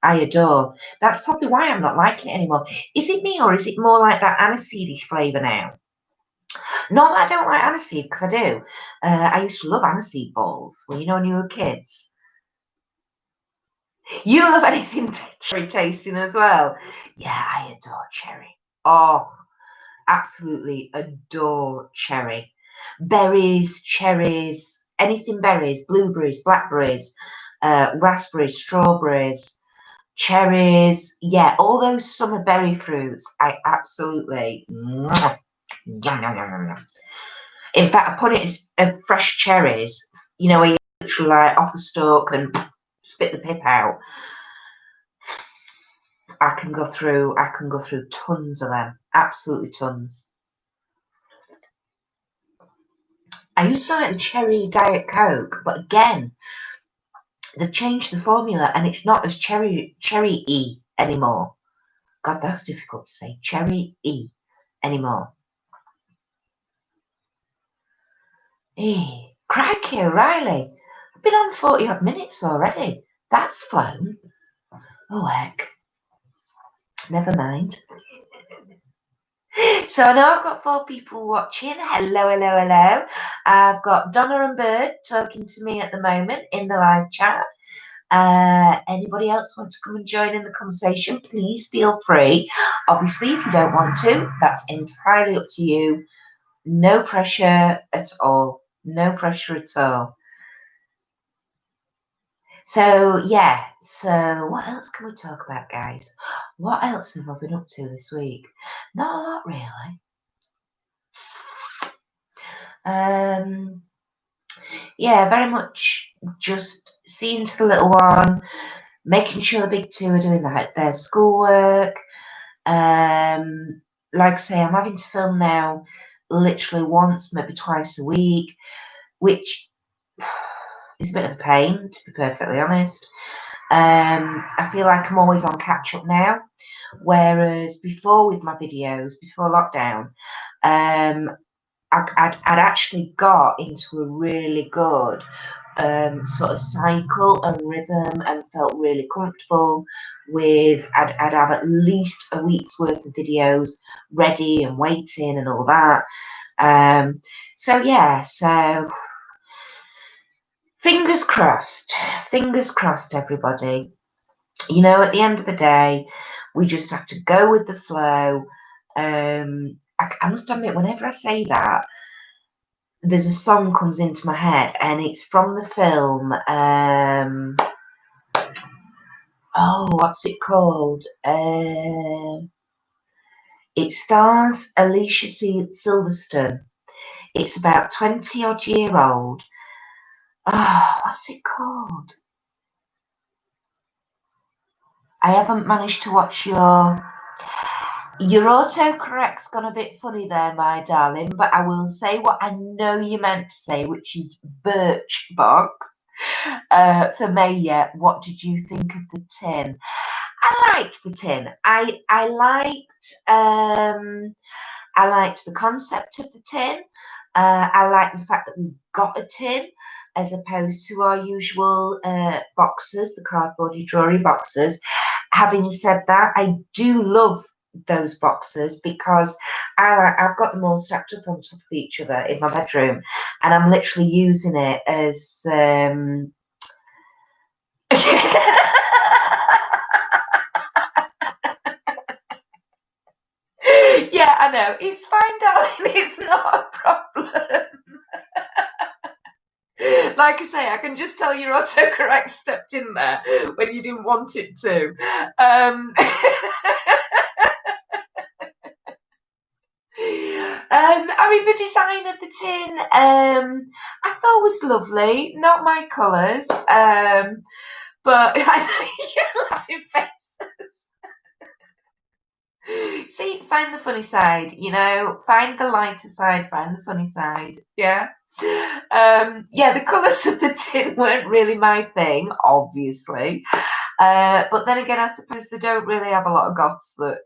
Speaker 1: I adore. That's probably why I'm not liking it anymore. Is it me or is it more like that aniseedy flavour now? Not that I don't like aniseed, because I do. I used to love aniseed balls when you were kids. You love anything cherry tasting as well. Yeah, I adore cherry. Oh, absolutely adore cherry. Berries, cherries, anything berries, blueberries, blackberries, raspberries, strawberries, cherries. Yeah, all those summer berry fruits. I absolutely. Yum, yum, yum, yum. In fact, I put it as fresh cherries, where you literally like off the stalk and spit the pip out. I can go through tons of them, absolutely tons. I used to like the cherry Diet Coke, but again, they've changed the formula and it's not as cherry-y anymore. God, that's difficult to say. Cherry-y anymore. Hey, crikey, O'Reilly. I've been on 40 odd minutes already. That's flown. Oh, heck. Never mind. So I know I've got 4 people watching. Hello, hello, hello. I've got Donna and Bird talking to me at the moment in the live chat. Anybody else want to come and join in the conversation, please feel free. Obviously, if you don't want to, that's entirely up to you. No pressure at all. No pressure at all. So, yeah. So, what else can we talk about, guys? What else have I been up to this week? Not a lot, really. Yeah, very much just seeing to the little one, making sure the big 2 are doing their schoolwork. Like I say, I'm having to film now literally once, maybe twice a week, which is a bit of a pain, to be perfectly honest. I feel like I'm always on catch up now, whereas before with my videos, before lockdown, I'd actually got into a really good sort of cycle and rhythm and felt really comfortable with. I'd have at least a week's worth of videos ready and waiting and all that. So yeah, so fingers crossed, everybody. At the end of the day, we just have to go with the flow. I must admit, whenever I say that, there's a song comes into my head, and it's from the film. What's it called? It stars Alicia Silverstone. It's about 20-odd-year-old. What's it called? I haven't managed to watch your. Your autocorrect's gone a bit funny there, my darling, but I will say what I know you meant to say, which is Birchbox. For me, yeah, what did you think of the tin? I liked the tin. I liked the concept of the tin. I like the fact that we've got a tin as opposed to our usual boxes, the cardboardy drawing boxes. Having said that, I do love those boxes because I've got them all stacked up on top of each other in my bedroom, and I'm literally using it as yeah, I know. It's fine, darling. It's not a problem. Like I say, I can just tell your autocorrect stepped in there when you didn't want it to. I mean, the design of the tin, I thought was lovely. Not my colours, but I know you're laughing faces. See, find the funny side, find the lighter side, find the funny side. Yeah. Yeah, the colours of the tin weren't really my thing, obviously. But then again, I suppose they don't really have a lot of goths that,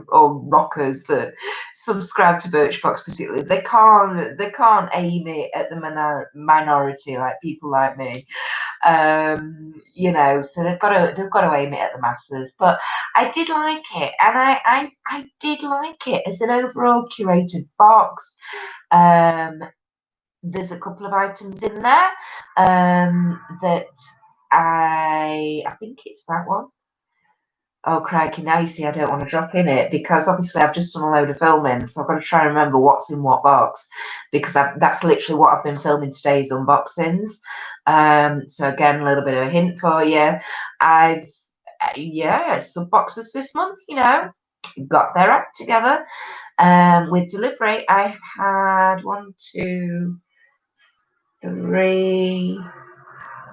Speaker 1: or rockers that subscribe to Birchbox particularly. They can't aim it at the minority like people like me. So they've got to aim it at the masses. But I did like it, and I did like it as an overall curated box. There's a couple of items in there that I think it's that one. Oh, crikey, now you see I don't want to drop in it because obviously I've just done a load of filming, so I've got to try and remember what's in what box because that's literally what I've been filming today's unboxings. So again, a little bit of a hint for you. I've, some boxes this month, got their act together. With delivery, I've had 1, 2, 3.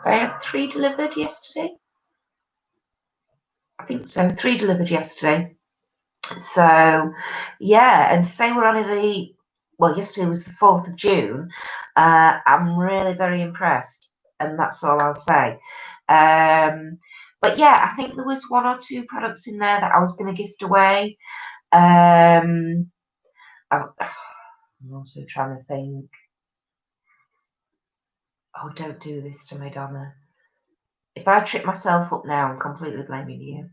Speaker 1: I had 3 delivered yesterday. I think so. 3 delivered yesterday. So, yeah, and to say we're only yesterday was the 4th of June. I'm really very impressed, and that's all I'll say. But yeah, I think there was 1 or 2 products in there that I was going to gift away. I'm also trying to think. Oh, don't do this to me, Donna. If I trip myself up now, I'm completely blaming you.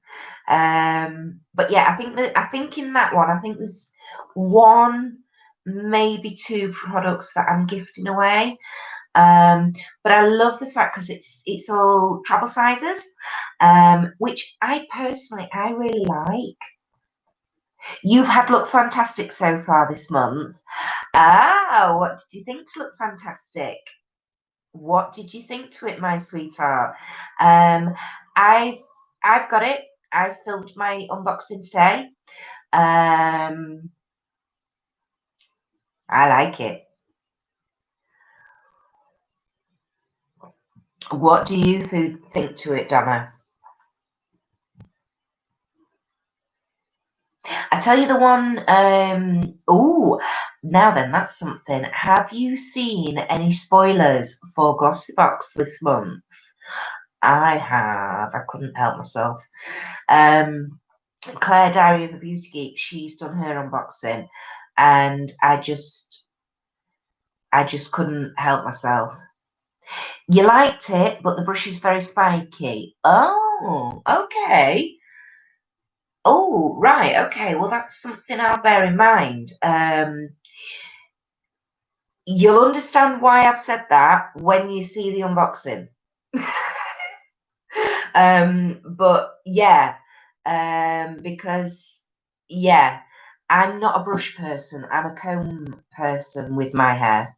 Speaker 1: But yeah, I think in that one, I think there's 1, maybe 2 products that I'm gifting away. But I love the fact because it's all travel sizes, which I really like. You've had Look Fantastic so far this month. What did you think to Look Fantastic? What did you think to it, my sweetheart? Um, I've I've got it. I've filmed my unboxing today. I like it. What do you think to it, Donna? I tell you the one. Now then, that's something. Have you seen any spoilers for Glossy Box this month? I have. I couldn't help myself. Claire, Diary of a Beauty Geek, she's done her unboxing, and I just couldn't help myself. You liked it, but the brush is very spiky. Oh, okay. Oh, right. Okay. Well, that's something I'll bear in mind. You'll understand why I've said that when you see the unboxing. But yeah, because yeah, I'm not a brush person. I'm a comb person with my hair.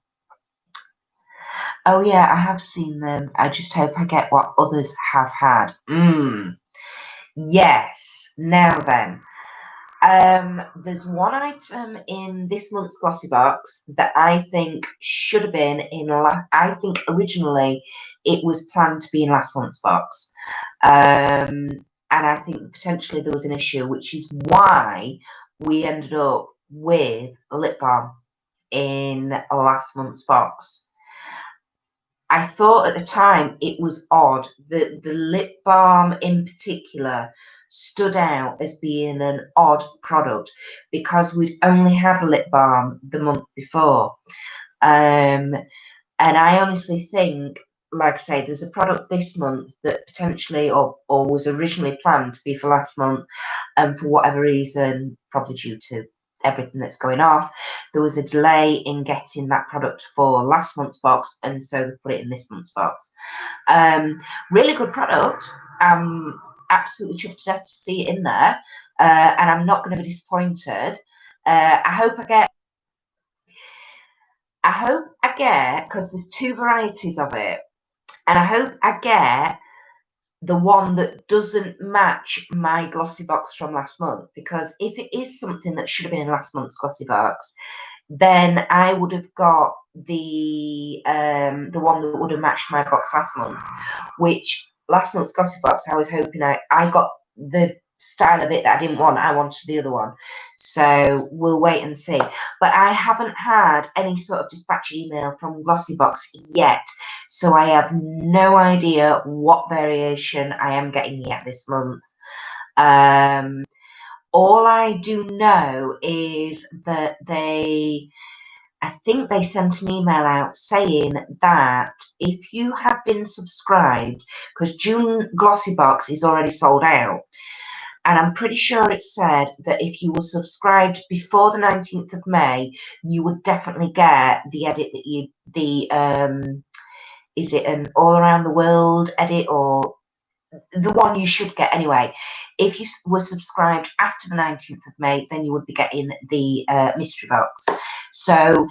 Speaker 1: Oh yeah, I have seen them. I just hope I get what others have had. Yes. Now then, there's one item in this month's Glossy Box that I think should have been in. I think originally it was planned to be in last month's box. and I think potentially there was an issue, which is why we ended up with a lip balm in last month's box. I thought at the time it was odd that the lip balm in particular stood out as being an odd product because we'd only had a lip balm the month before. And I honestly think, like I say, there's a product this month that potentially or was originally planned to be for last month, and for whatever reason, probably due to everything that's going off, there was a delay in getting that product for last month's box, and so they put it in this month's box. Really good product. Absolutely chuffed to death to see it in there, and I'm not going to be disappointed. I hope I get, because there's two varieties of it, and I hope I get the one that doesn't match my glossy box from last month, because if it is something that should have been in last month's glossy box, then I would have got the one that would have matched my box last month, which last month's glossy box I was hoping I got the style of it that I didn't want. I wanted the other one, so we'll wait and see. But I haven't had any sort of dispatch email from Glossybox yet, so I have no idea what variation I am getting yet this month. All I do know is that I think they sent an email out saying that if you have been subscribed, because June Glossybox is already sold out, and I'm pretty sure it said that if you were subscribed before the 19th of May, you would definitely get the edit that is it an all around the world edit, or the one you should get anyway. If you were subscribed after the 19th of May, then you would be getting the mystery box. So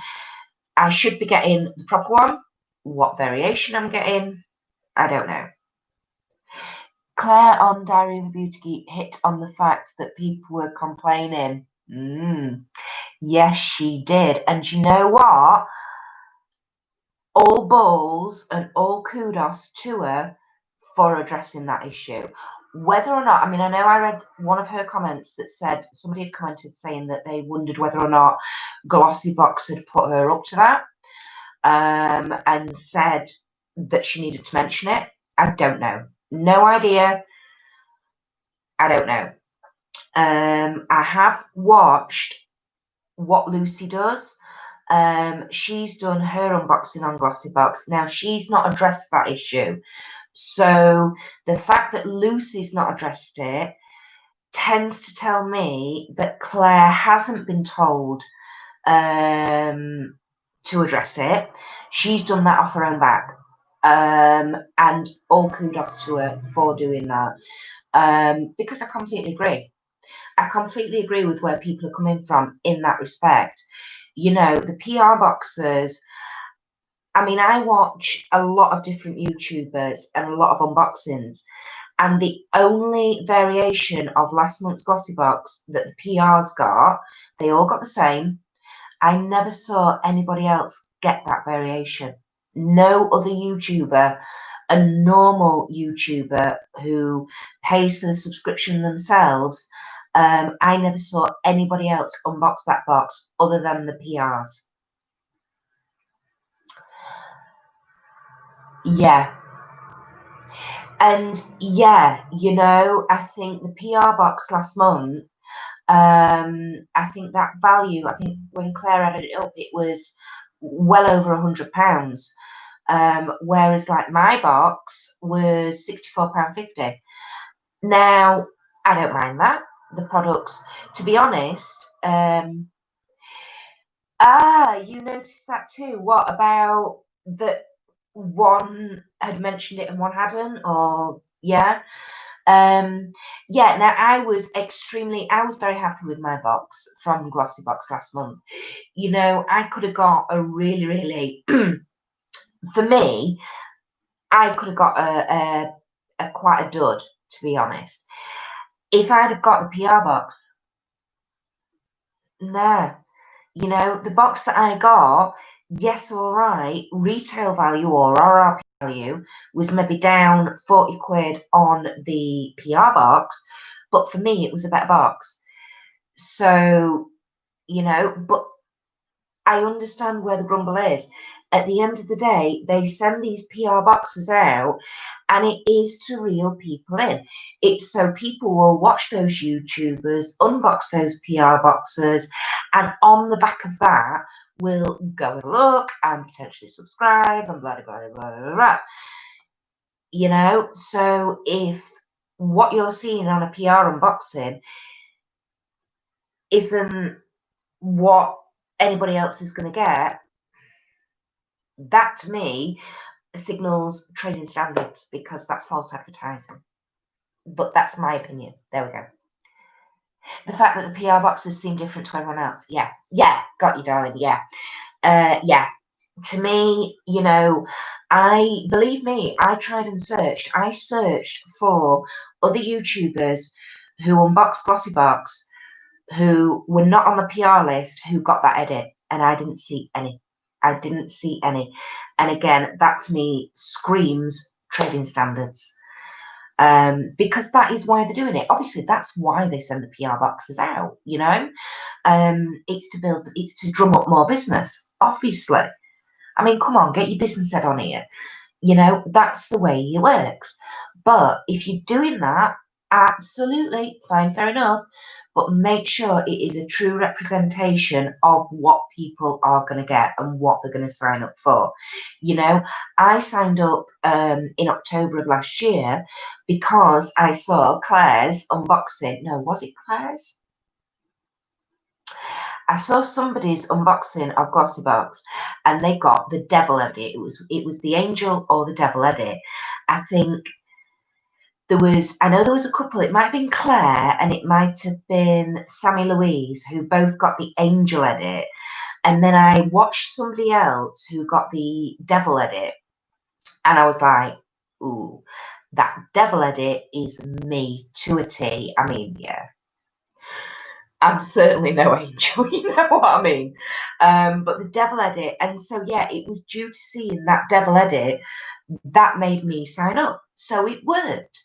Speaker 1: I should be getting the proper one. What variation I'm getting, I don't know. Claire on Diary of a Beauty Geek hit on the fact that people were complaining. Yes, she did. And you know what? All balls and all kudos to her for addressing that issue. Whether or not, I mean, I know I read one of her comments that said, somebody had commented saying that they wondered whether or not Glossybox had put her up to that, and said that she needed to mention it. I don't know. No idea. I don't know. I have watched what Lucy does. She's done her unboxing on Glossybox. Now, she's not addressed that issue. So the fact that Lucy's not addressed it tends to tell me that Claire hasn't been told to address it. She's done that off her own back. And all kudos to her for doing that. Because I completely agree. I completely agree with where people are coming from in that respect. You know, the PR boxers, I mean, I watch a lot of different YouTubers and a lot of unboxings, and the only variation of last month's Glossybox that the PRs got, they all got the same. I never saw anybody else get that variation. No other YouTuber, a normal YouTuber who pays for the subscription themselves, I never saw anybody else unbox that box other than the PRs. Yeah. And yeah, you know, I think the PR box last month, I think that value, I think when Claire added it up, it was well over £100. Whereas like my box was £64.50. Now, I don't mind that. The products, to be honest, you noticed that too. What about that one had mentioned it and one hadn't? Or yeah. Yeah, now I was very happy with my box from Glossybox last month. You know, I could have got a really, really for me, I could have got a quite a dud, to be honest. If I'd have got the PR box, no. You know, the box that I got, yes, all right, retail value or RRP value was maybe down 40 quid on the PR box, but for me, it was a better box. So, but I understand where the grumble is. At the end of the day, they send these PR boxes out and it is to reel people in. It's so people will watch those YouTubers, unbox those PR boxes, and on the back of that, will go and look and potentially subscribe and blah, blah, blah, blah, blah. So if what you're seeing on a PR unboxing isn't what anybody else is going to get, that to me signals trading standards, because that's false advertising. But that's my opinion. There we go. The fact that the PR boxes seem different to everyone else. Yeah, got you, darling. Yeah. To me, believe me, I tried and searched. I searched for other YouTubers who unboxed Glossy Box who were not on the PR list who got that edit, and I didn't see any. And again, that to me screams trading standards, because that is why they're doing it. Obviously, that's why they send the PR boxes out. It's to drum up more business. Obviously, I mean, come on, get your business head on here. That's the way it works. But if you're doing that, absolutely fine, fair enough. But make sure it is a true representation of what people are going to get and what they're going to sign up for. I signed up in October of last year because I saw Claire's unboxing. No, was it Claire's? I saw somebody's unboxing of Glossy Box, and they got the devil edit. It was the angel or the devil edit. I think I know there was a couple. It might have been Claire and it might have been Sammy Louise, who both got the angel edit. And then I watched somebody else who got the devil edit, and I was like, ooh, that devil edit is me to a T. I mean, yeah. I'm certainly no angel, you know what I mean? But the devil edit, and so yeah, it was due to seeing that devil edit that made me sign up. So it worked,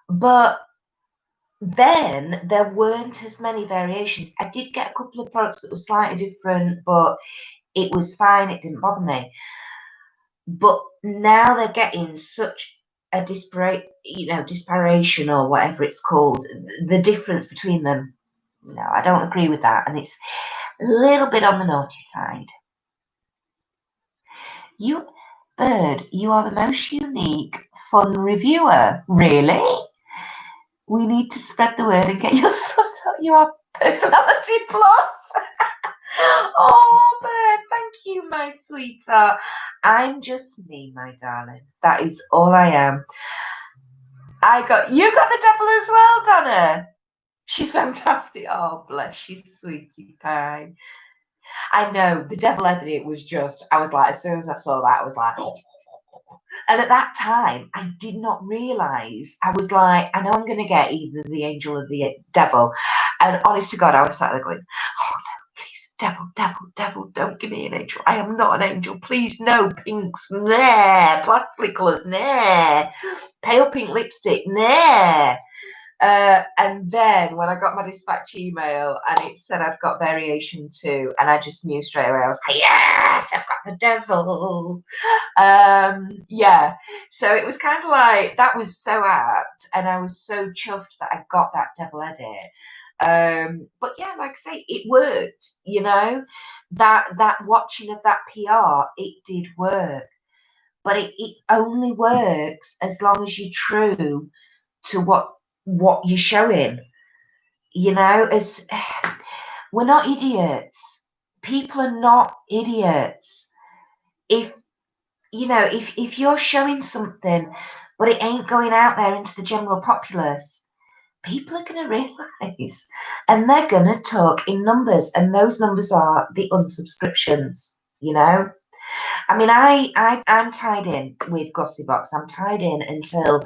Speaker 1: But then there weren't as many variations. I did get a couple of products that were slightly different, but it was fine. It didn't bother me. But now they're getting such a disparation or whatever it's called, the difference between them. No, I don't agree with that. And it's a little bit on the naughty side. Bird, you are the most unique, fun reviewer. Really? We need to spread the word and get your personality plus. Oh, Bird, thank you, my sweetheart. I'm just me, my darling. That is all I am. You got the devil as well, Donna. She's fantastic. Oh, bless you, sweetie pie. I know, the devil edit was just, I was like, as soon as I saw that, I was like, oh. And at that time, I did not realise. I was like, I know I'm going to get either the angel or the devil. And honest to God, I was sat there going, oh no, please, devil, don't give me an angel. I am not an angel. Please, no pinks, nah. Plastic colours, nah. Pale pink lipstick, nah. And then when I got my dispatch email and it said I'd got variation 2, and I just knew straight away, I was like, yes, I've got the devil. Yeah. So it was kind of like, that was so apt, and I was so chuffed that I got that devil edit. But yeah, like I say, it worked, that watching of that PR, it did work. But it only works as long as you're true to what you're showing, as we're not idiots. People are not idiots. If you're showing something but it ain't going out there into the general populace, people are going to realize, and they're going to talk in numbers, and those numbers are the unsubscriptions. I mean, I'm tied in with Glossy Box. I'm tied in until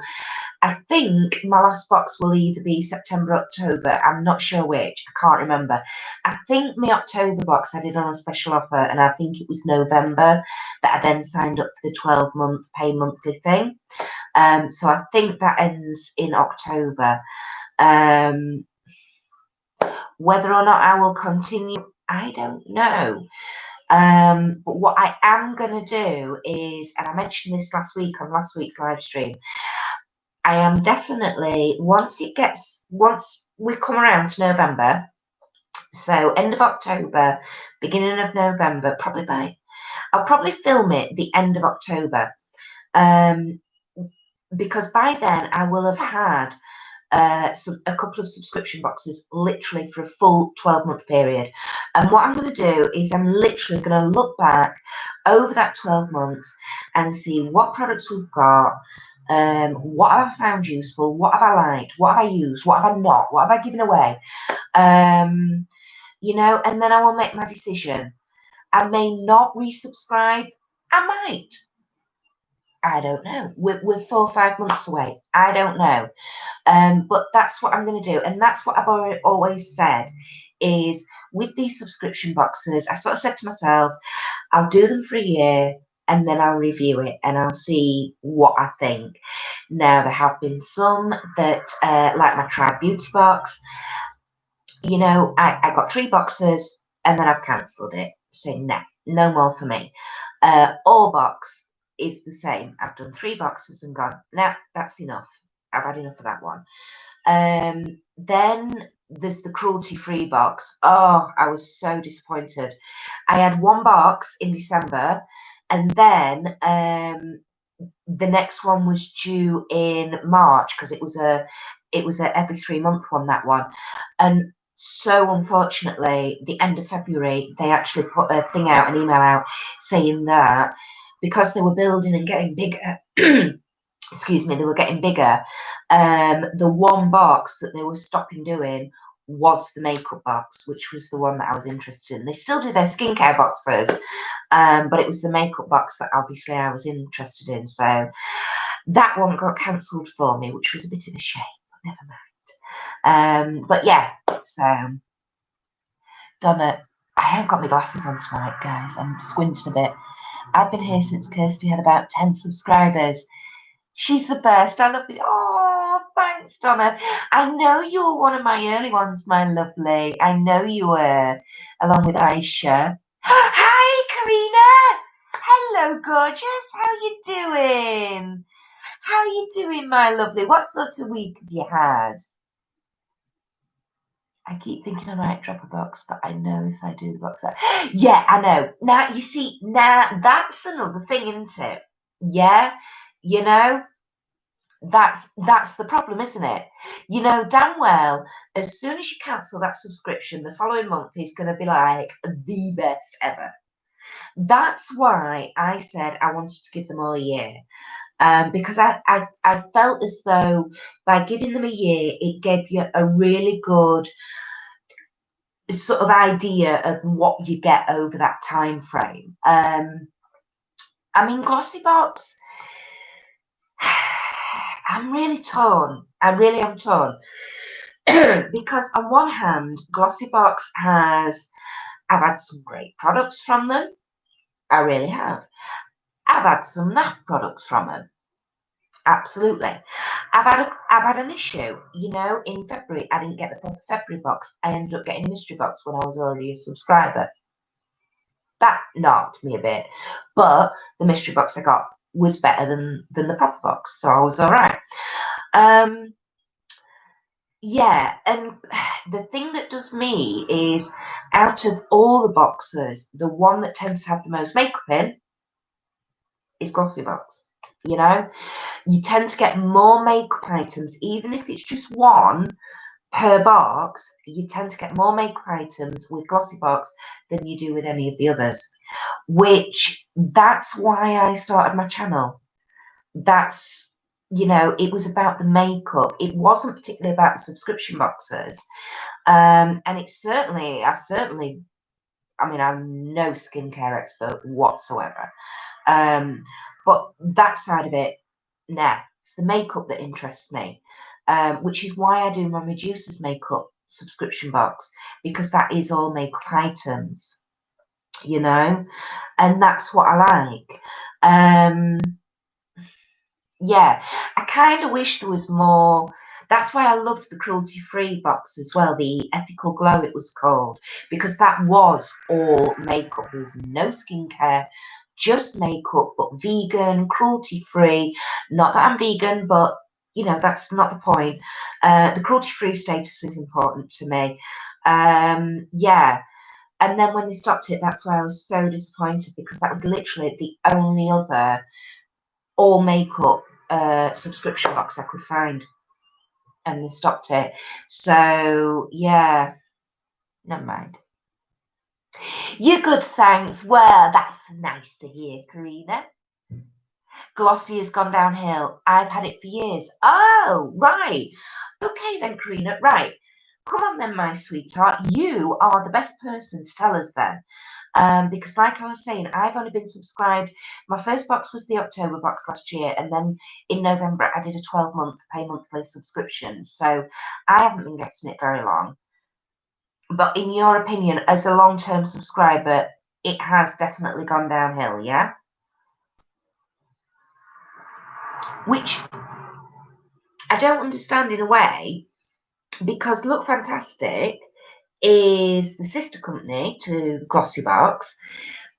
Speaker 1: I think my last box will either be September, October. I'm not sure which. I can't remember. I think my October box I did on a special offer, and I think it was November that I then signed up for the 12-month pay monthly thing. So I think that ends in October. Whether or not I will continue, I don't know. But what I am going to do is, and I mentioned this last week on last week's live stream, I am definitely, once we come around to November, so end of October, beginning of November, I'll probably film it the end of October, because by then I will have had a couple of subscription boxes literally for a full 12-month period. And what I'm going to do is I'm literally going to look back over that 12 months and see what products we've got, what have I found useful, what have I liked, what have I used, what have I not, what have I given away, and then I will make my decision. I may not resubscribe. I might. I don't know. We're 4 or 5 months away. I don't know. But that's what I'm going to do. And that's what I've always said is with these subscription boxes, I sort of said to myself, I'll do them for a year and then I'll review it and I'll see what I think. Now, there have been some that, like my Tribe Beauty box, I got 3 boxes and then I've cancelled it, saying, no more for me. All box is the same. I've done 3 boxes and gone, that's enough. I've had enough of that one. Then there's the cruelty-free box. Oh, I was so disappointed. I had 1 box in December, and then the next one was due in March because it was a every 3-month one, that one. And so unfortunately, the end of February, they actually put a thing out, an email out, saying that because they were building and getting bigger, excuse me, they were getting bigger, the 1 box that they were stopping doing was the makeup box, which was the one that I was interested in. They still do their skincare boxes, but it was the makeup box that obviously I was interested in. So that one got cancelled for me, which was a bit of a shame, but never mind. But yeah, so Donna, I haven't got my glasses on tonight, guys. I'm squinting a bit. I've been here since Kirsty had about 10 subscribers. She's the best. I love it. Oh, thanks, Donna. I know you were one of my early ones, my lovely. I know you were, along with Aisha. Hi, Karina. Hello, gorgeous. How you doing? How you doing, my lovely? What sort of week have you had? I keep thinking I might drop a box, but I know if I do the box. Yeah, I know. Now, you see, that's another thing, isn't it? Yeah, that's the problem, isn't it? You know damn well, as soon as you cancel that subscription, the following month is going to be like the best ever. That's why I said I wanted to give them all a year. Because I felt as though by giving them a year, it gave you a really good sort of idea of what you get over that time frame. I mean, Glossybox, I'm really torn. I really am torn. Because on one hand, Glossybox I've had some great products from them. I really have. I've had some naff products from them. Absolutely. I've had an issue, in February. I didn't get the proper February box. I ended up getting a mystery box when I was already a subscriber. That knocked me a bit, but the mystery box I got was better than the proper box, so I was all right. Yeah, and the thing that does me is, out of all the boxes, the one that tends to have the most makeup in is Glossybox. You tend to get more makeup items, even if it's just 1 per box. You tend to get more makeup items with Glossybox than you do with any of the others, that's why I started my channel. It was about the makeup. It wasn't particularly about the subscription boxes. And I'm no skincare expert whatsoever. But that side of it, nah. It's the makeup that interests me, which is why I do my Medusa's makeup subscription box, because that is all makeup items, you know, and that's what I like. Yeah, I kind of wish there was more. That's why I loved the cruelty-free box as well, the Ethical Glow it was called, because that was all makeup. There was no skincare, just makeup, but vegan, cruelty-free. Not that I'm vegan, but you know, that's not the point. The cruelty-free status is important to me. Yeah. And then when they stopped it, that's why I was so disappointed, because that was literally the only other all makeup subscription box I could find, and they stopped it. So yeah, never mind. You're good, thanks. Well, that's nice to hear, Karina. Glossy has gone downhill. I've had it for years. Oh, right. Okay then, Karina. Right. Come on then, my sweetheart. You are the best person to tell us then. Because like I was saying, I've only been subscribed. My first box was the October box last year, and then in November I did a 12-month pay monthly subscription. So I haven't been getting it very long. But in your opinion, as a long-term subscriber, it has definitely gone downhill, yeah? Which I don't understand in a way, because Look Fantastic is the sister company to Glossybox.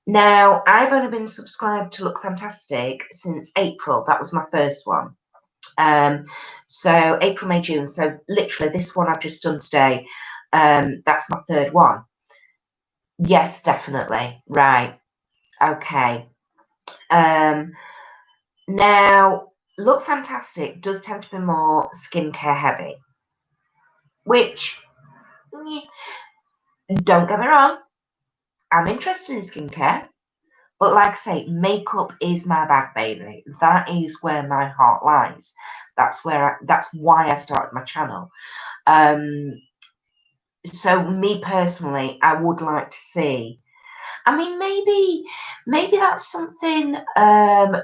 Speaker 1: Now, I've only been subscribed to Look Fantastic since April. That was my first one. So April, May, June. So literally this one I've just done today. That's my third one. Yes, definitely. Right. Okay. Now, Look Fantastic does tend to be more skincare heavy, which, don't get me wrong, I'm interested in skincare. But like I say, makeup is my bag, baby. That is where my heart lies. That's why I started my channel. So me personally, I would like to see. I mean, maybe that's something.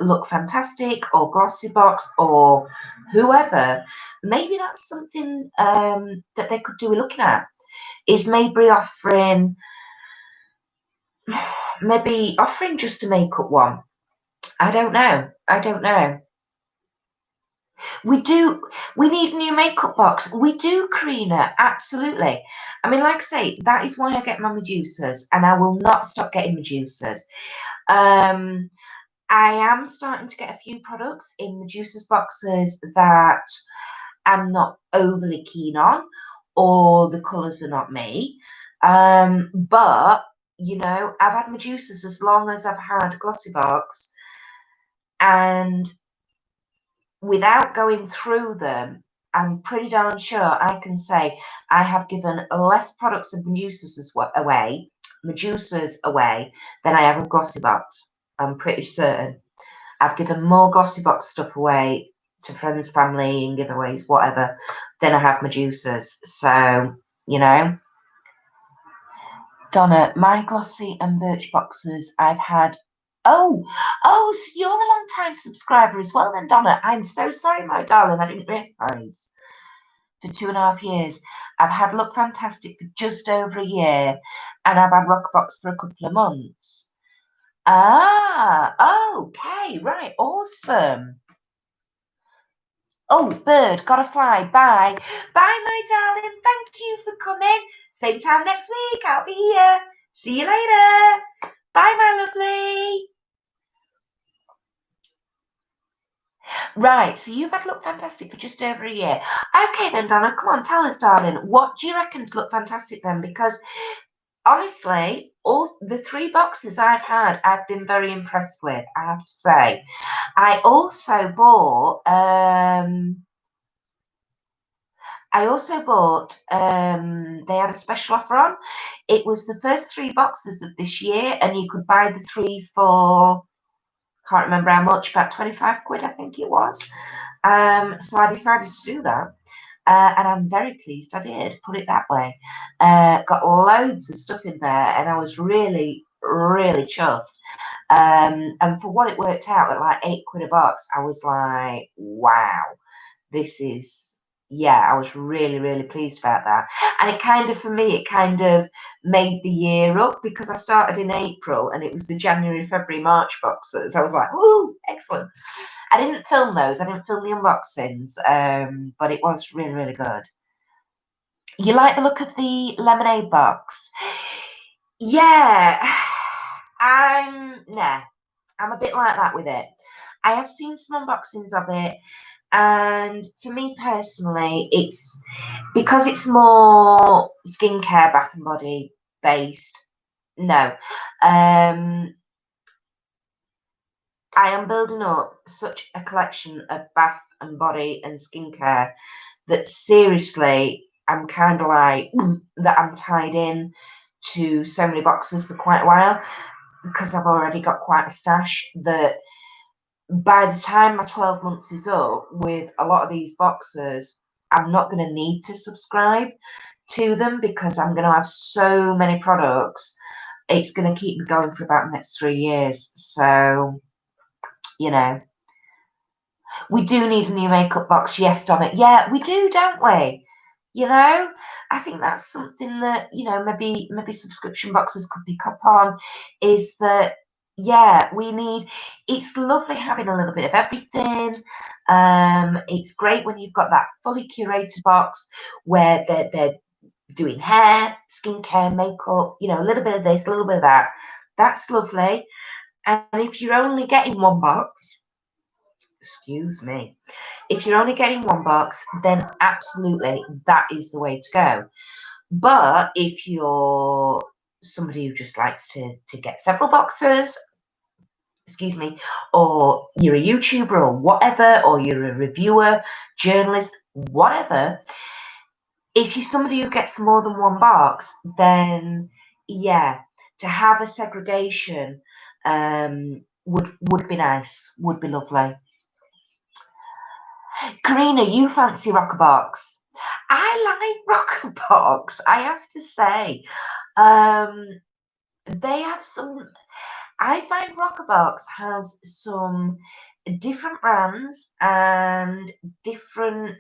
Speaker 1: Look Fantastic or Glossybox or whoever. Maybe that's something that they could do. Looking at is maybe offering just a makeup one. I don't know. We need a new makeup box. We do, Karina, absolutely. I mean, like I say, that is why I get my Medusas, and I will not stop getting Medusas. I am starting to get a few products in Medusa's boxes that I'm not overly keen on, or the colours are not me. But, you know, I've had Medusas as long as I've had Glossybox, and without going through them, I'm pretty darn sure I can say I have given less products of Medusas away than I have of Glossybox. I'm pretty certain. I've given more Glossybox stuff away to friends, family, and giveaways, whatever, than I have Medusas. So, you know. Donna, my Glossy and Birch boxes I've had. Oh, so you're a long time subscriber as well then, Donna. I'm so sorry, my darling. I didn't realise. For 2.5 years. I've had Look Fantastic for just over a year, and I've had Rockbox for a couple of months. Ah, okay, right, awesome. Oh, bird, gotta fly. Bye. Bye, my darling. Thank you for coming. Same time next week. I'll be here. See you later. Bye, my lovely. Right, so you've had Look Fantastic for just over a year. Okay then, Donna, come on, tell us, darling. What do you reckon Look Fantastic then? Because honestly, all the 3 boxes I've had, I've been very impressed with, I have to say. I also bought they had a special offer on. It was the first 3 boxes of this year, and you could buy the 3 for, can't remember how much, about 25 quid, I think it was. So I decided to do that. And I'm very pleased I did, put it that way. Got loads of stuff in there, and I was really, really chuffed. And for what it worked out at like £8 a box, I was like, wow, this is, yeah, I was really, really pleased about that. And it kind of, for me, it kind of made the year up because I started in April and it was the January, February, March boxes. I was like, woo, excellent. I didn't film those. I didn't film the unboxings, but it was really, really good. You like the look of the lemonade box? Yeah, I'm a bit like that with it. I have seen some unboxings of it, and for me personally, it's because it's more skincare, bath and body based. No, I am building up such a collection of bath and body and skincare that seriously, I'm kind of like that I'm tied in to so many boxes for quite a while because I've already got quite a stash that by the time my 12 months is up with a lot of these boxes, I'm not going to need to subscribe to them because I'm going to have so many products. It's going to keep me going for about the next 3 years. So, you know, we do need a new makeup box. Yes, Donna. Yeah, we do, don't we? You know, I think that's something that, you know, maybe subscription boxes could pick up on, is that, yeah, we need, it's lovely having a little bit of everything. It's great when you've got that fully curated box where they're doing hair, skincare, makeup, you know, a little bit of this, a little bit of that. That's lovely. And if you're only getting one box, excuse me, if you're only getting one box, then absolutely that is the way to go. But if you're somebody who just likes to get several boxes, excuse me, or you're a YouTuber or whatever, or you're a reviewer, journalist, whatever, if you're somebody who gets more than one box, then yeah, to have a segregation would be nice, would be lovely. Karina, you fancy Rockerbox? I like Rockerbox, I have to say. They have some. I find Rockerbox has some different brands and different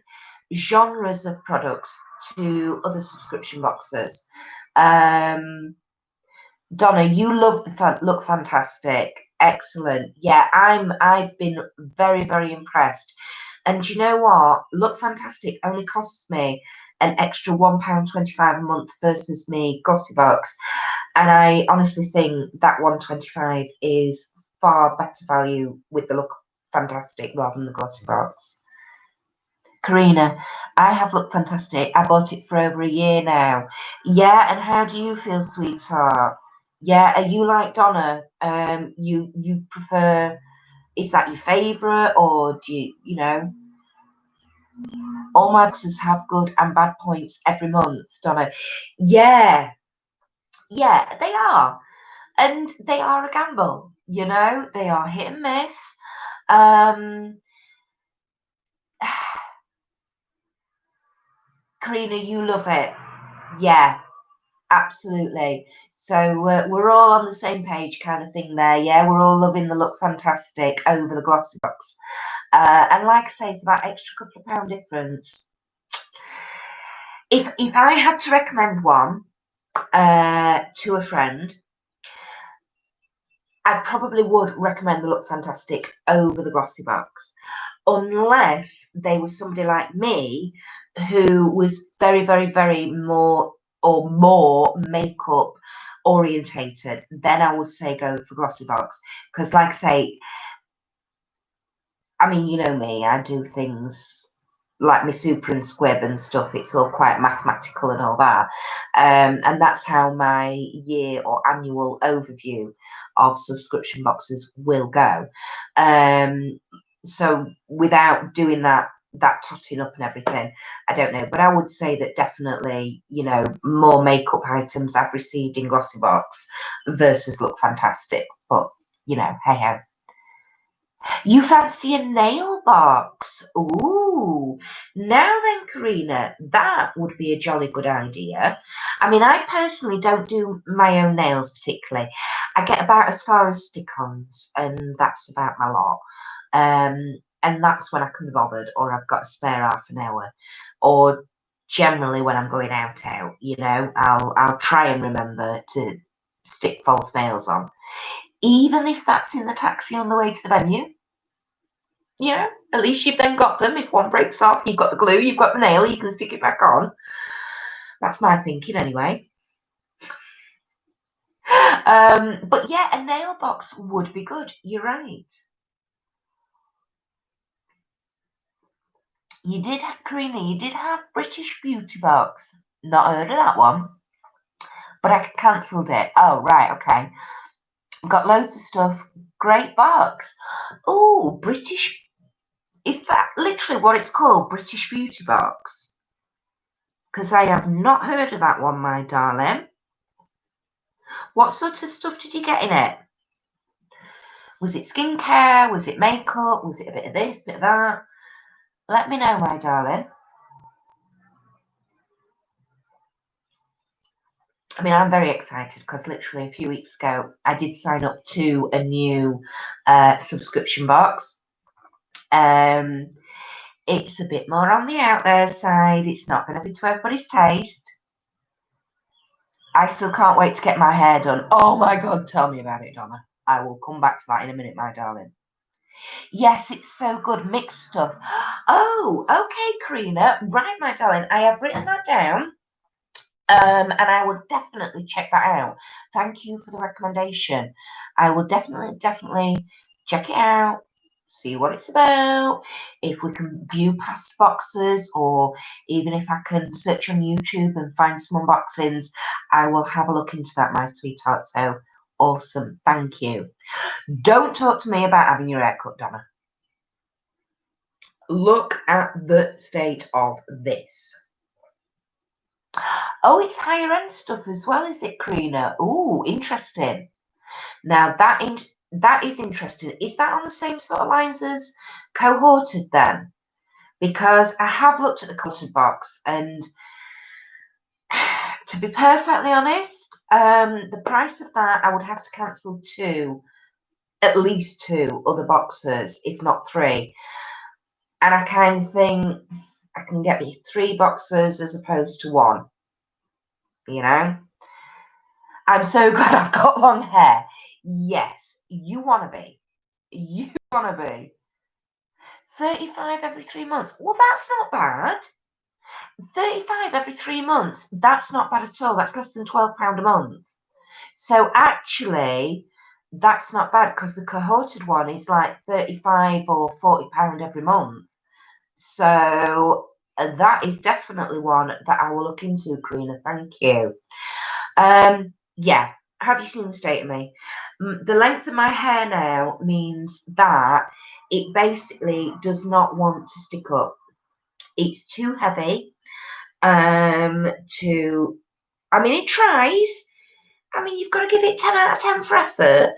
Speaker 1: genres of products to other subscription boxes. Donna, you love the Look Fantastic. Excellent. Yeah, I've been very, very impressed. And you know what? Look Fantastic only costs me an extra £1.25 a month versus me Glossy Box. And I honestly think that £1.25 is far better value with the Look Fantastic rather than the Glossy Box. Karina, I have Looked Fantastic. I bought it for over a year now. Yeah, and how do you feel, sweetheart? Yeah, are you like Donna? You prefer, is that your favourite, or do you know? All my boxes have good and bad points every month, Donna. Yeah, yeah, they are. And they are a gamble, you know, they are hit and miss. Karina, you love it. Yeah, absolutely. So we're all on the same page kind of thing there. Yeah, we're all loving the Look Fantastic over the Glossy Box. And like I say, for that extra couple of pound difference, if I had to recommend one to a friend, I probably would recommend the Look Fantastic over the Glossy Box, unless they were somebody like me who was very, very, very more makeup orientated. Then I would say go for Glossy Box, because like I say, I mean, you know me, I do things like my super and squib and stuff. It's all quite mathematical and all that. And that's how my year or annual overview of subscription boxes will go. So without doing that totting up and everything, I don't know. But I would say that definitely, you know, more makeup items I've received in Glossy Box versus Look Fantastic. But, you know, hey ho. You fancy a nail box? Ooh. Now then, Karina, that would be a jolly good idea. I mean, I personally don't do my own nails particularly. I get about as far as stick-ons, and that's about my lot. And that's when I can be bothered, or I've got a spare half an hour, or generally when I'm going out, you know, I'll try and remember to stick false nails on, even if that's in the taxi on the way to the venue. You know, at least you've then got them. If one breaks off, you've got the glue, you've got the nail, you can stick it back on. That's my thinking anyway. But yeah, a nail box would be good. You're right. You did have, Karina, you did have British Beauty Box. Not heard of that one, but I cancelled it. Oh, right, okay. Got loads of stuff. Great box. Oh, British. Is that literally what it's called? British Beauty Box? Because I have not heard of that one, my darling. What sort of stuff did you get in it? Was it skincare? Was it makeup? Was it a bit of this, bit of that? Let me know, my darling. I mean, I'm very excited because literally a few weeks ago, I did sign up to a new subscription box. It's a bit more on the out there side. It's not going to be to everybody's taste. I still can't wait to get my hair done. Oh my God, tell me about it, Donna. I will come back to that in a minute, my darling. Yes, it's so good. Mixed stuff. Oh, okay, Karina. Right, my darling. I have written that down. And I would definitely check that out. Thank you for the recommendation. I will definitely check it out, see what it's about, if we can view past boxes, or even if I can search on YouTube and find some unboxings, I will have a look into that, my sweetheart. So awesome. Thank you. Don't talk to me about having your hair cut, Donna. Look at the state of this. Oh, it's higher end stuff as well, is it, Karina? Oh, interesting. Now that is interesting. Is that on the same sort of lines as cohorted then? Because I have looked at the cohorted box, and to be perfectly honest, the price of that, I would have to cancel at least two other boxes, if not three. And I kind of think I can get me 3 boxes as opposed to 1. You know, I'm so glad I've got long hair. Yes, you want to be. You want to be. 35 every 3 months. Well, that's not bad. 35 every 3 months. That's not bad at all. That's less than £12 a month. So actually, that's not bad because the cohorted one is like 35 or £40 every month. So that is definitely one that I will look into, Karina. Thank you. Yeah. Have you seen the state of me? The length of my hair now means that it basically does not want to stick up. It's too heavy. I mean, it tries. I mean, you've got to give it 10 out of 10 for effort.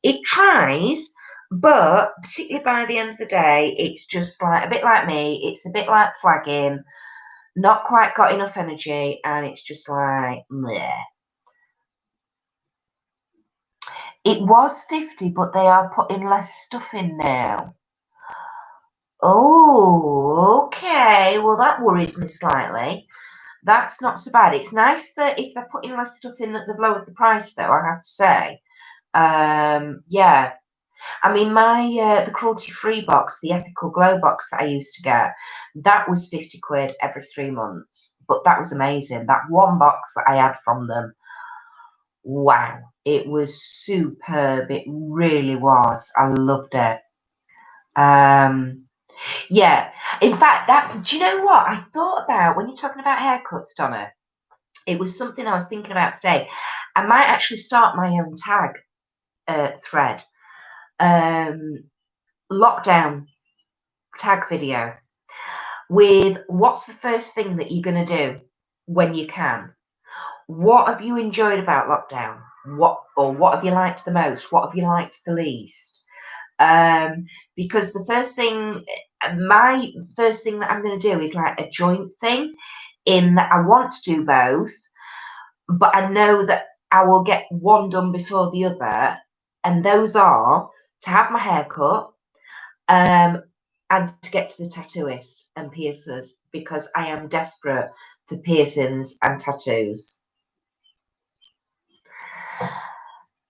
Speaker 1: It tries, but particularly by the end of the day, it's just like a bit like me. It's a bit like flagging, not quite got enough energy, and it's just like, meh. It was 50, but they are putting less stuff in now. Oh, okay. Well, that worries me slightly. That's not so bad. It's nice that if they're putting less stuff in that they've lowered the price, though, I have to say. Yeah. I mean, the cruelty-free box, the ethical glow box that I used to get, that was 50 quid every 3 months. But that was amazing. That one box that I had from them, wow, it was superb. It really was. I loved it. Yeah. In fact, do you know what I thought about when you're talking about haircuts, Donna? It was something I was thinking about today. I might actually start my own tag thread. Lockdown tag video with what's the first thing that you're going to do when you can? What have you enjoyed about lockdown? What have you liked the most? What have you liked the least? Because my first thing that I'm going to do is like a joint thing, in that I want to do both, but I know that I will get one done before the other, and those are to have my hair cut, and to get to the tattooist and piercers, because I am desperate for piercings and tattoos.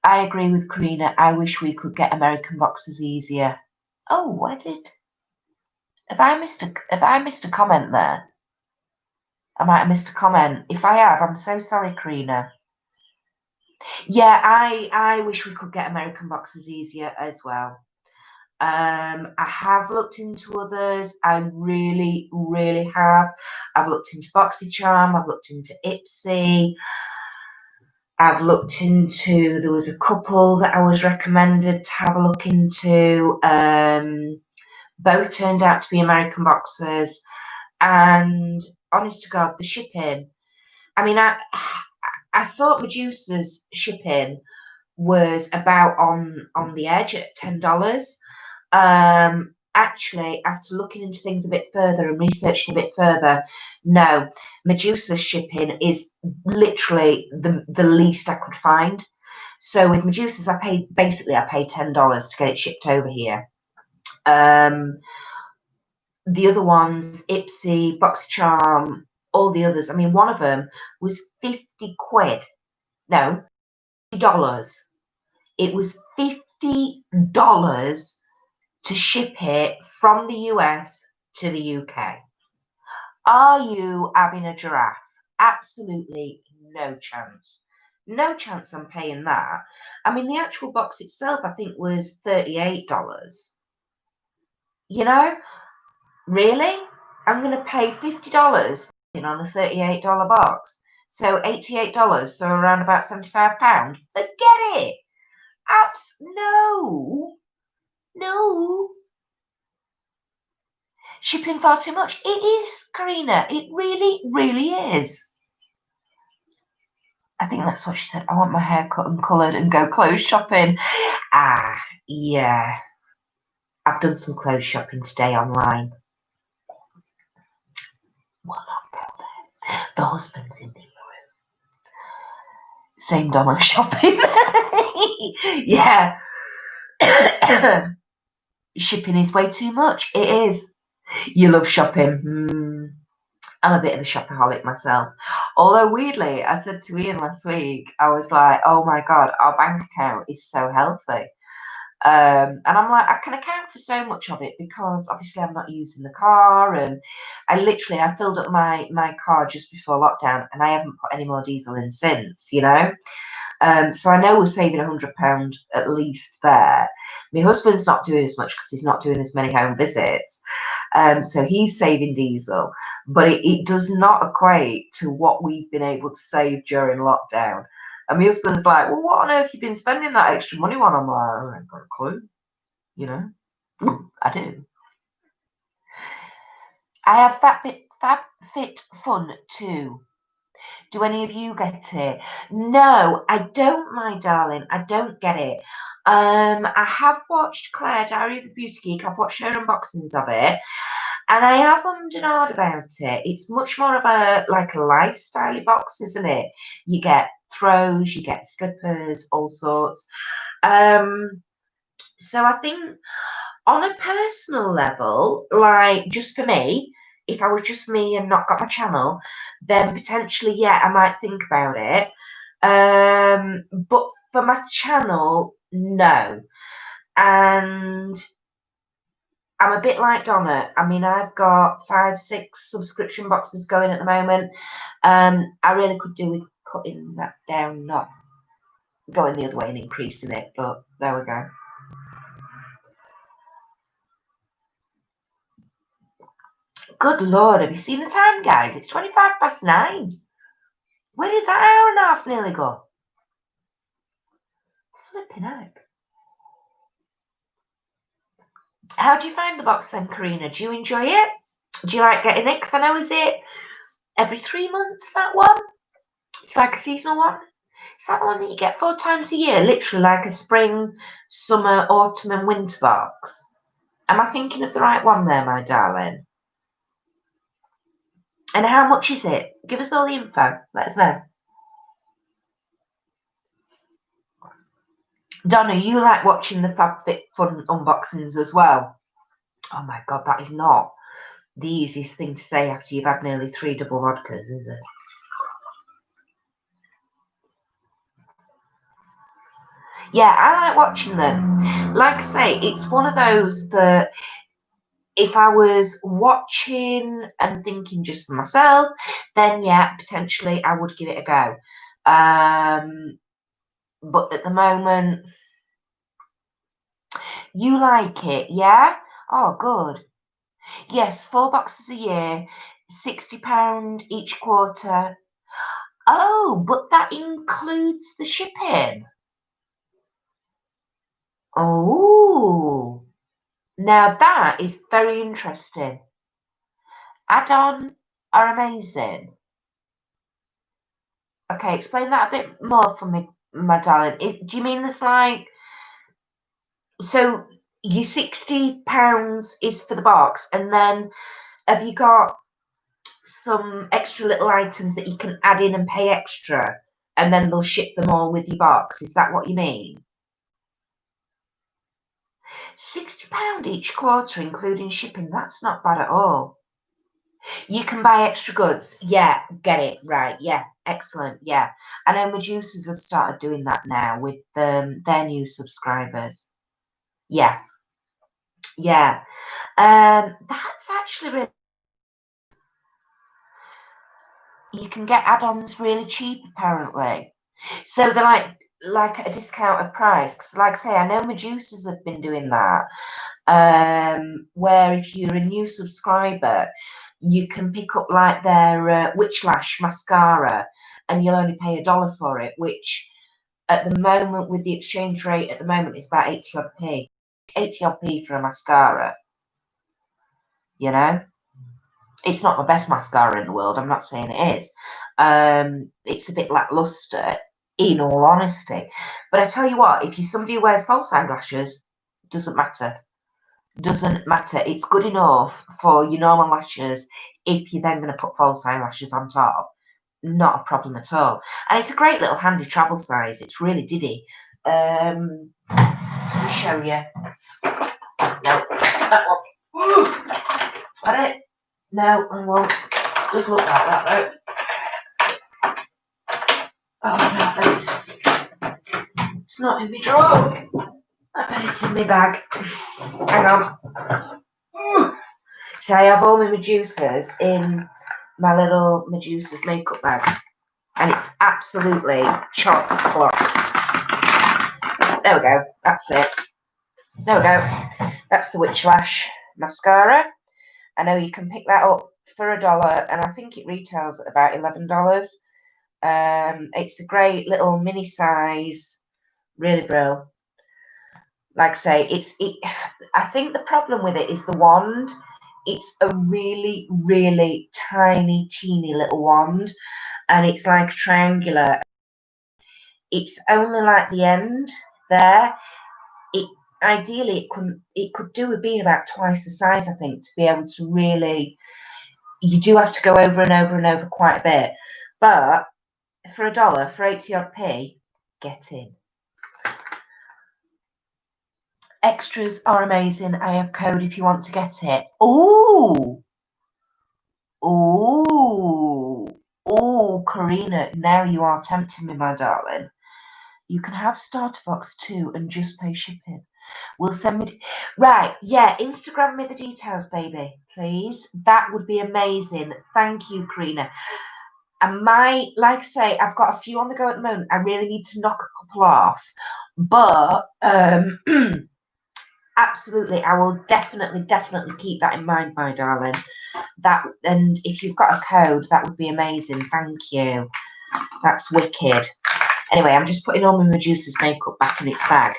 Speaker 1: I agree with Karina. I wish we could get American boxers easier. Oh, have I missed a comment there? I might have missed a comment. If I have, I'm so sorry, Karina. Yeah, I wish we could get American boxers easier as well. I have looked into others. I really, really have. I've looked into BoxyCharm. I've looked into Ipsy. I've looked into, there was a couple that I was recommended to have a look into. Both turned out to be American boxers. And honest to God, the shipping. I mean, I thought Medusa's shipping was about on the edge at $10. Actually, after looking into things a bit further and researching a bit further, no, Medusa's shipping is literally the least I could find. So with Medusa's, I paid $10 to get it shipped over here. The other ones, Ipsy, BoxyCharm, all the others. I mean, one of them was 50 quid. No, $50. It was $50 to ship it from the US to the UK. Are you having a giraffe? Absolutely no chance. No chance I'm paying that. I mean, the actual box itself, I think, was $38. You know, really? I'm going to pay $50 on a $38 box. So $88, so around about £75. Forget it. No. No. Shipping far too much. It is, Karina. It really, really is. I think that's what she said. I want my hair cut and coloured and go clothes shopping. Ah, yeah. I've done some clothes shopping today online. Well, I'll go there. The husband's in the room. Same Donna shopping. Yeah. Shipping is way too much. It is. You love shopping. I'm a bit of a shopaholic myself. Although weirdly, I said to Ian last week, I was like, oh my God, our bank account is so healthy. And I'm like, I can account for so much of it because obviously I'm not using the car, and I filled up my car just before lockdown, and I haven't put any more diesel in since, you know. So I know we're saving £100 at least there. My husband's not doing as much because he's not doing as many home visits. So he's saving diesel, but it does not equate to what we've been able to save during lockdown. And my husband's like, well, what on earth have you been spending that extra money on? I'm like, I ain't got a clue, you know. I do. I have FabFitFun too. Do any of you get it? No, I don't, my darling. I don't get it. I have watched Claire, Diary of a Beauty Geek. I've watched her unboxings of it, and I have ummed and ahed about it. It's much more of a lifestyle box, isn't it? You get throws, you get slippers, all sorts. So I think on a personal level, like just for me, if I was just me and not got my channel, then potentially, yeah, I might think about it. But for my channel, no. And I'm a bit like Donna. I mean, I've got 5, 6 subscription boxes going at the moment. I really could do with cutting that down, not going the other way and increasing it, but there we go. Good Lord, have you seen the time, guys? It's 9:25. Where did that hour and a half nearly go? Flipping heck. How do you find the box then, Karina? Do you enjoy it? Do you like getting it? Because I know, is it every 3 months, that one? It's like a seasonal one? Is that the one that you get 4 times a year? Literally like a spring, summer, autumn and winter box? Am I thinking of the right one there, my darling? And how much is it? Give us all the info. Let us know. Donna, you like watching the FabFitFun unboxings as well? Oh my God, that is not the easiest thing to say after you've had nearly 3 double vodkas, is it? Yeah, I like watching them. Like I say, it's one of those that if I was watching and thinking just for myself, then yeah, potentially I would give it a go. But at the moment, you like it, yeah? Oh, good. Yes, 4 boxes a year, £60 each quarter. Oh, but that includes the shipping. Oh, now that is very interesting. Add-on are amazing. Okay, explain that a bit more for me, my darling. Do you mean there's like, so your £60 is for the box, and then have you got some extra little items that you can add in and pay extra, and then they'll ship them all with your box? Is that what you mean? £60 each quarter, including shipping. That's not bad at all. You can buy extra goods. Yeah, get it. Right. Yeah. Excellent. Yeah. I know Medusa's have started doing that now with their new subscribers. Yeah. Yeah. That's actually really, you can get add-ons really cheap apparently. So they're like at a discounted price. Because like I say, I know Medusa's have been doing that. Where if you're a new subscriber, you can pick up like their Witch Lash mascara, and you'll only pay $1 for it, which at the moment with the exchange rate at the moment is about 80 odd p. 80 odd p for a mascara, you know. It's not the best mascara in the world, I'm not saying it is. It's a bit lackluster, in all honesty. But I tell you what, if you're somebody who wears false eyelashes, doesn't matter. Doesn't matter. It's good enough for your normal lashes. If you're then going to put false eyelashes on top, not a problem at all. And it's a great little handy travel size. It's really diddy. Let me show you. No, that one. Ooh, is that it? No, I won't. Just look like that though. Oh no, it's not in my drawer. I bet it's in my bag. Hang on. Ooh. So I have all my Medusas in my little Medusa's makeup bag, and it's absolutely chock block. There we go. That's it. There we go. That's the Witch Lash mascara. I know you can pick that up for $1, and I think it retails at about $11. It's a great little mini size, really brilliant. Like I say, I think the problem with it is the wand. It's a really, really tiny, teeny little wand, and it's like a triangular. It's only like the end there. Ideally it could do with being about twice the size, I think, to be able to really. You do have to go over and over and over quite a bit, but for $1, for 80 odd p, get in. Extras are amazing. I have code if you want to get it. Ooh. Ooh. Ooh, Karina, now you are tempting me, my darling. You can have starter box too and just pay shipping. We'll send me. Right, yeah, Instagram me the details, baby, please. That would be amazing. Thank you, Karina. And like I say, I've got a few on the go at the moment. I really need to knock a couple off. But absolutely, I will definitely keep that in mind, my darling. And if you've got a code, that would be amazing. Thank you. That's wicked. Anyway, I'm just putting all my Medusa's makeup back in its bag.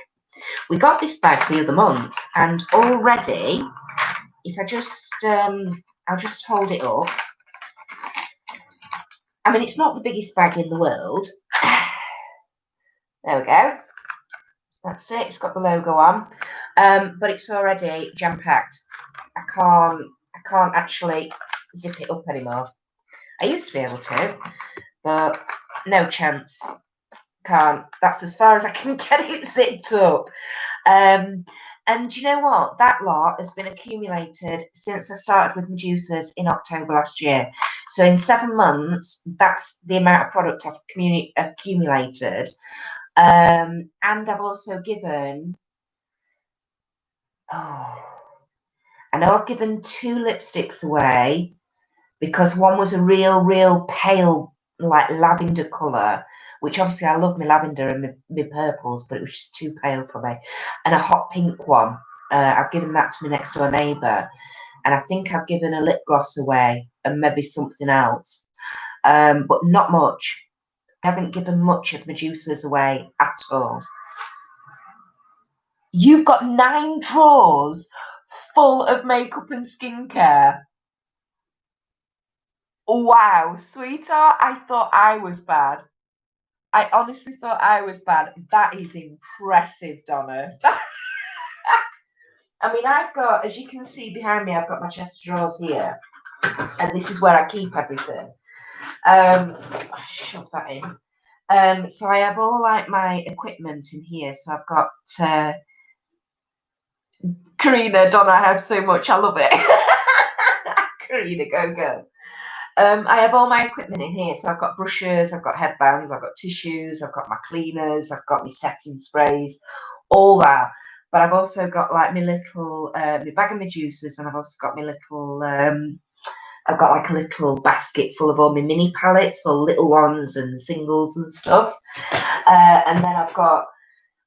Speaker 1: We got this bag the other month, and already, if I just, I'll just hold it up. I mean, it's not the biggest bag in the world. There we go. That's it. It's got the logo on, but it's already jam-packed. I can't actually zip it up anymore. I used to be able to, but no chance. can't. That's as far as I can get it zipped up. And you know what? That lot has been accumulated since I started with Medusas in October last year. So in 7 months, that's the amount of product I've accumulated. And I've also given, I know I've given 2 lipsticks away because one was a real pale, like lavender colour, which obviously I love my lavender and my purples, but it was just too pale for me. And a hot pink one. I've given that to my next door neighbour. And I think I've given a lip gloss away and maybe something else. But not much. I haven't given much of Medusas away at all. You've got 9 drawers full of makeup and skincare. Wow, sweetheart, I thought I was bad. I honestly thought I was bad. That is impressive, Donna. I mean, I've got, as you can see behind me, I've got my chest of drawers here. And this is where I keep everything. I shove that in. So I have all like my equipment in here. So I've got Karina, Donna, I have so much. I love it. Karina, go. I have all my equipment in here. So I've got brushes, I've got headbands, I've got tissues, I've got my cleaners, I've got my setting sprays, all that. But I've also got like my little, my bag of Medusas, and I've also got my little, I've got like a little basket full of all my mini palettes, or little ones and singles and stuff. And then I've got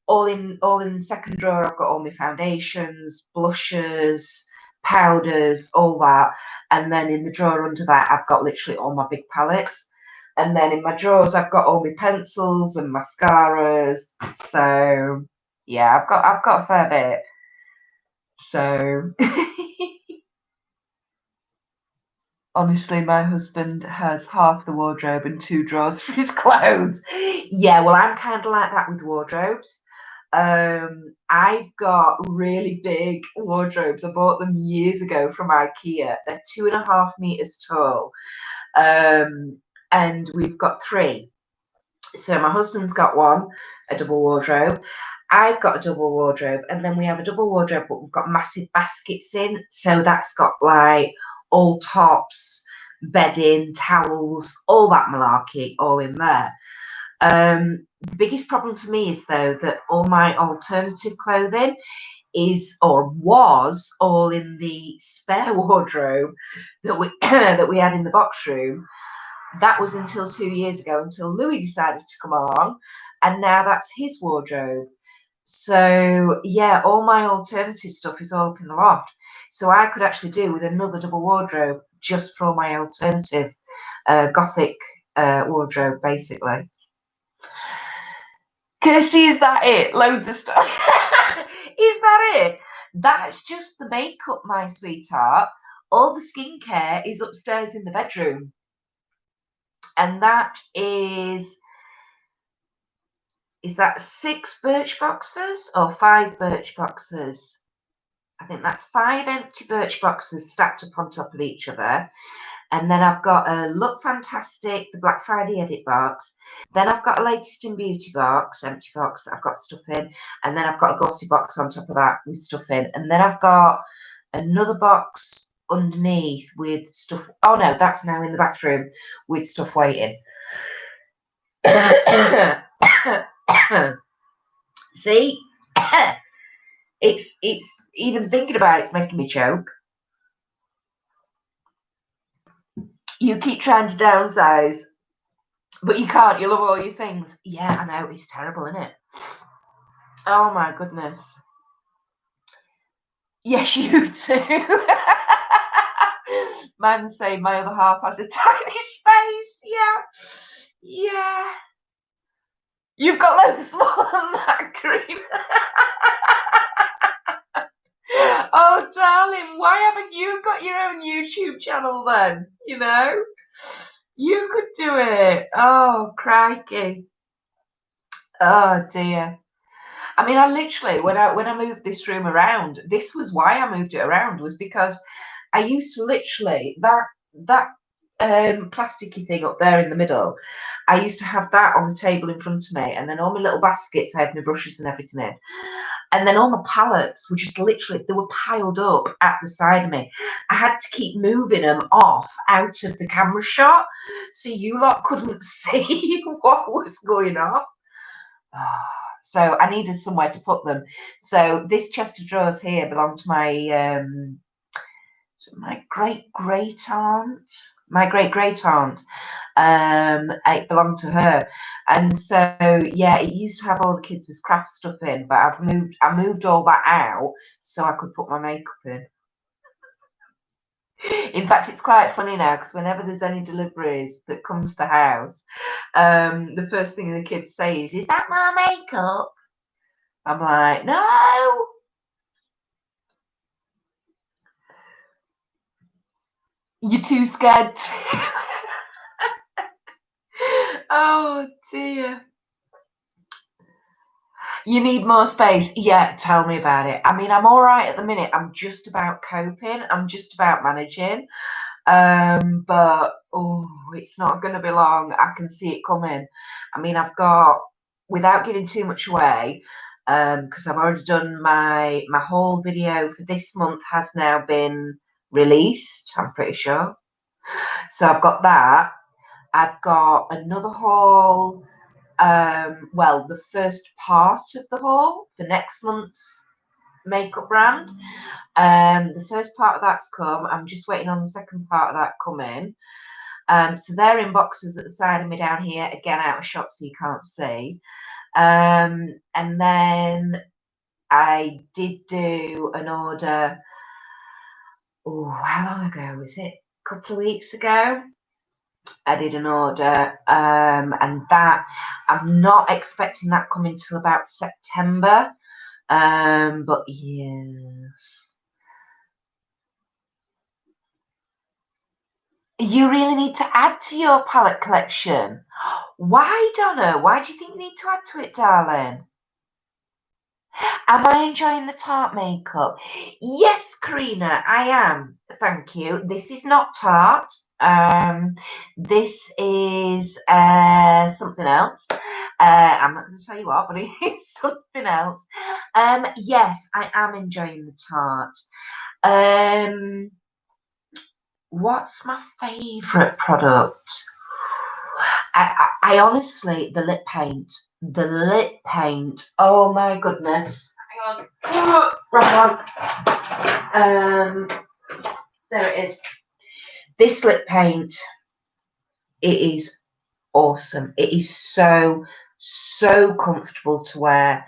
Speaker 1: all in the second drawer, I've got all my foundations, blushes, powders, all that. And then in the drawer under that, I've got literally all my big palettes. And then in my drawers, I've got all my pencils and mascaras. So yeah, I've got a fair bit. So honestly, my husband has half the wardrobe and 2 drawers for his clothes. Yeah, well, I'm kind of like that with wardrobes. I've got really big wardrobes. I bought them years ago from IKEA. They're 2.5 meters tall. And we've got 3. So my husband's got one, a double wardrobe. I've got a double wardrobe, and then we have a double wardrobe, but we've got massive baskets in. So that's got like all tops, bedding, towels, all that malarkey, all in there. The biggest problem for me is though that all my alternative clothing is or was all in the spare wardrobe that we that we had in the box room. That was until 2 years ago, until Louis decided to come along, and now that's his wardrobe. So yeah, all my alternative stuff is all up in the loft. So I could actually do with another double wardrobe just for my alternative gothic wardrobe, basically. Kirsty, is that it? Loads of stuff. Is that it? That's just the makeup, my sweetheart. All the skincare is upstairs in the bedroom. And that is that 6 birch boxes or 5 birch boxes? I think that's 5 empty birch boxes stacked up on top of each other. And then I've got a Look Fantastic, the Black Friday edit box. Then I've got a Latest in Beauty box, empty box that I've got stuff in. And then I've got a glossy box on top of that with stuff in. And then I've got another box underneath with stuff. Oh no, that's now in the bathroom with stuff waiting. See? It's even thinking about it's making me choke. You keep trying to downsize, but you can't. You love all your things. Yeah, I know. It's terrible, isn't it? Oh my goodness. Yes, you too. Mine the same. My other half has a tiny space. Yeah. You've got loads smaller than that, Green. Oh, darling, why haven't you got your own YouTube channel then? You know, you could do it. Oh, crikey. Oh dear. I mean, I literally when I moved this room around, this was why I moved it around, was because I used to literally that plasticky thing up there in the middle. I used to have that on the table in front of me, and then all my little baskets, I had my brushes and everything in. And then all my palettes were just literally, they were piled up at the side of me. I had to keep moving them off out of the camera shot so you lot couldn't see what was going on. So I needed somewhere to put them. So this chest of drawers here belonged to my great great aunt. My great great aunt. It belonged to her, and so yeah, it used to have all the kids' craft stuff in. But I moved all that out so I could put my makeup in. In fact, it's quite funny now because whenever there's any deliveries that come to the house, the first thing the kids say is that my makeup? I'm like, no. You're too scared to. Oh dear. You need more space. Yeah, tell me about it. I mean, I'm all right at the minute. I'm just about coping. I'm just about managing. But oh, it's not going to be long. I can see it coming. I mean, I've got, without giving too much away, because I've already done my haul video for this month has now been released, I'm pretty sure. So I've got that. I've got another haul. Well, the first part of the haul for next month's makeup brand. The first part of that's come. I'm just waiting on the second part of that coming. So they're in boxes at the side of me down here, again out of shot so you can't see. And then I did do an order. Oh, how long ago was it? A couple of weeks ago. I did an order, and that I'm not expecting that coming till about September. But yes, you really need to add to your palette collection. Why, Donna? Why do you think you need to add to it, darling? Am I enjoying the Tarte makeup? Yes, Karina, I am. Thank you. This is not Tarte. This is something else. I'm not going to tell you what, but it is something else. Yes, I am enjoying the Tarte. What's my favourite product? I honestly, the lip paint. The lip paint. Oh my goodness. Hang on. Wrong one. There it is. This lip paint. It is awesome. It is so comfortable to wear.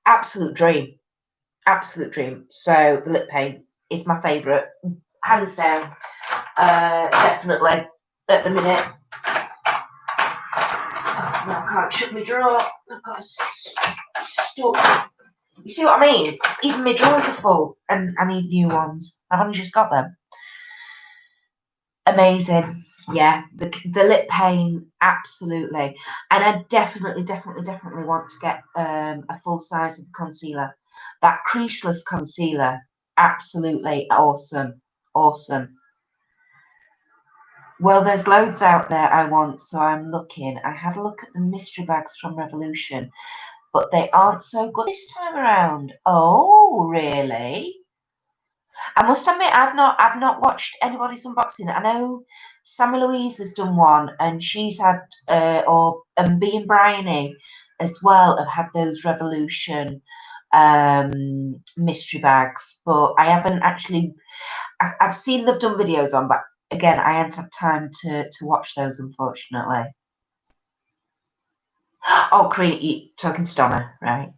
Speaker 1: Absolute dream. Absolute dream. So the lip paint is my favourite, hands down. Definitely at the minute. Oh, no, I can't shut my drawer. I've got stuck. You see what I mean? Even my drawers are full, and I need new ones. I've only just got them. Amazing. Yeah, the lip paint, absolutely. And I definitely want to get a full size of the concealer. That creaseless concealer, absolutely awesome. Awesome. Well, there's loads out there I want, so I'm looking. I had a look at the mystery bags from Revolution, but they aren't so good this time around. Oh, really? I must admit, I've not watched anybody's unboxing. I know Sammy Louise has done one, and she's had, B and Bryony as well have had those Revolution mystery bags, but I haven't actually. I've seen they've done videos on, but again, I haven't had time to watch those, unfortunately. Oh, Karina, you talking to Donna, right?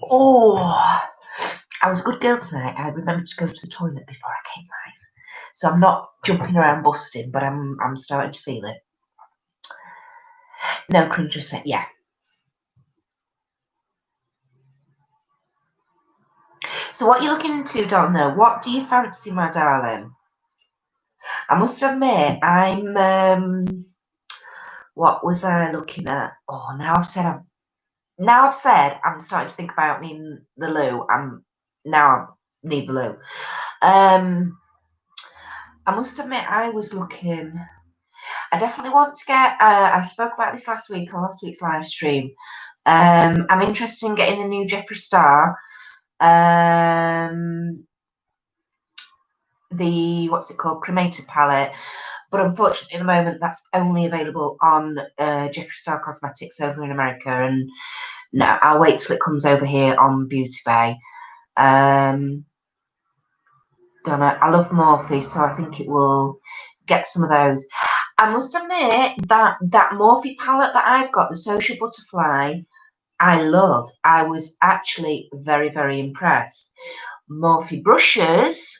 Speaker 1: Oh, I was a good girl tonight. I remembered to go to the toilet before I came live, so I'm not jumping around busting, but I'm starting to feel it. No, Karina just said, yeah. So what are you looking into, Donna? What do you fancy, my darling? I must admit, I'm. What was I looking at? Oh, now I've said Now I've said I'm starting to think about needing the loo. I need the loo. I must admit, I was looking. I definitely want to get. I spoke about this last week on last week's live stream. I'm interested in getting the new Jeffree Star. The what's it called, cremated palette, but unfortunately at the moment that's only available on Jeffree Star Cosmetics over in America, and no, I'll wait till it comes over here on Beauty Bay. Don't know, I love Morphe, so I think it will get some of those. I must admit that Morphe palette that I've got, the Social Butterfly, I love. I was actually very, very impressed. Morphe brushes,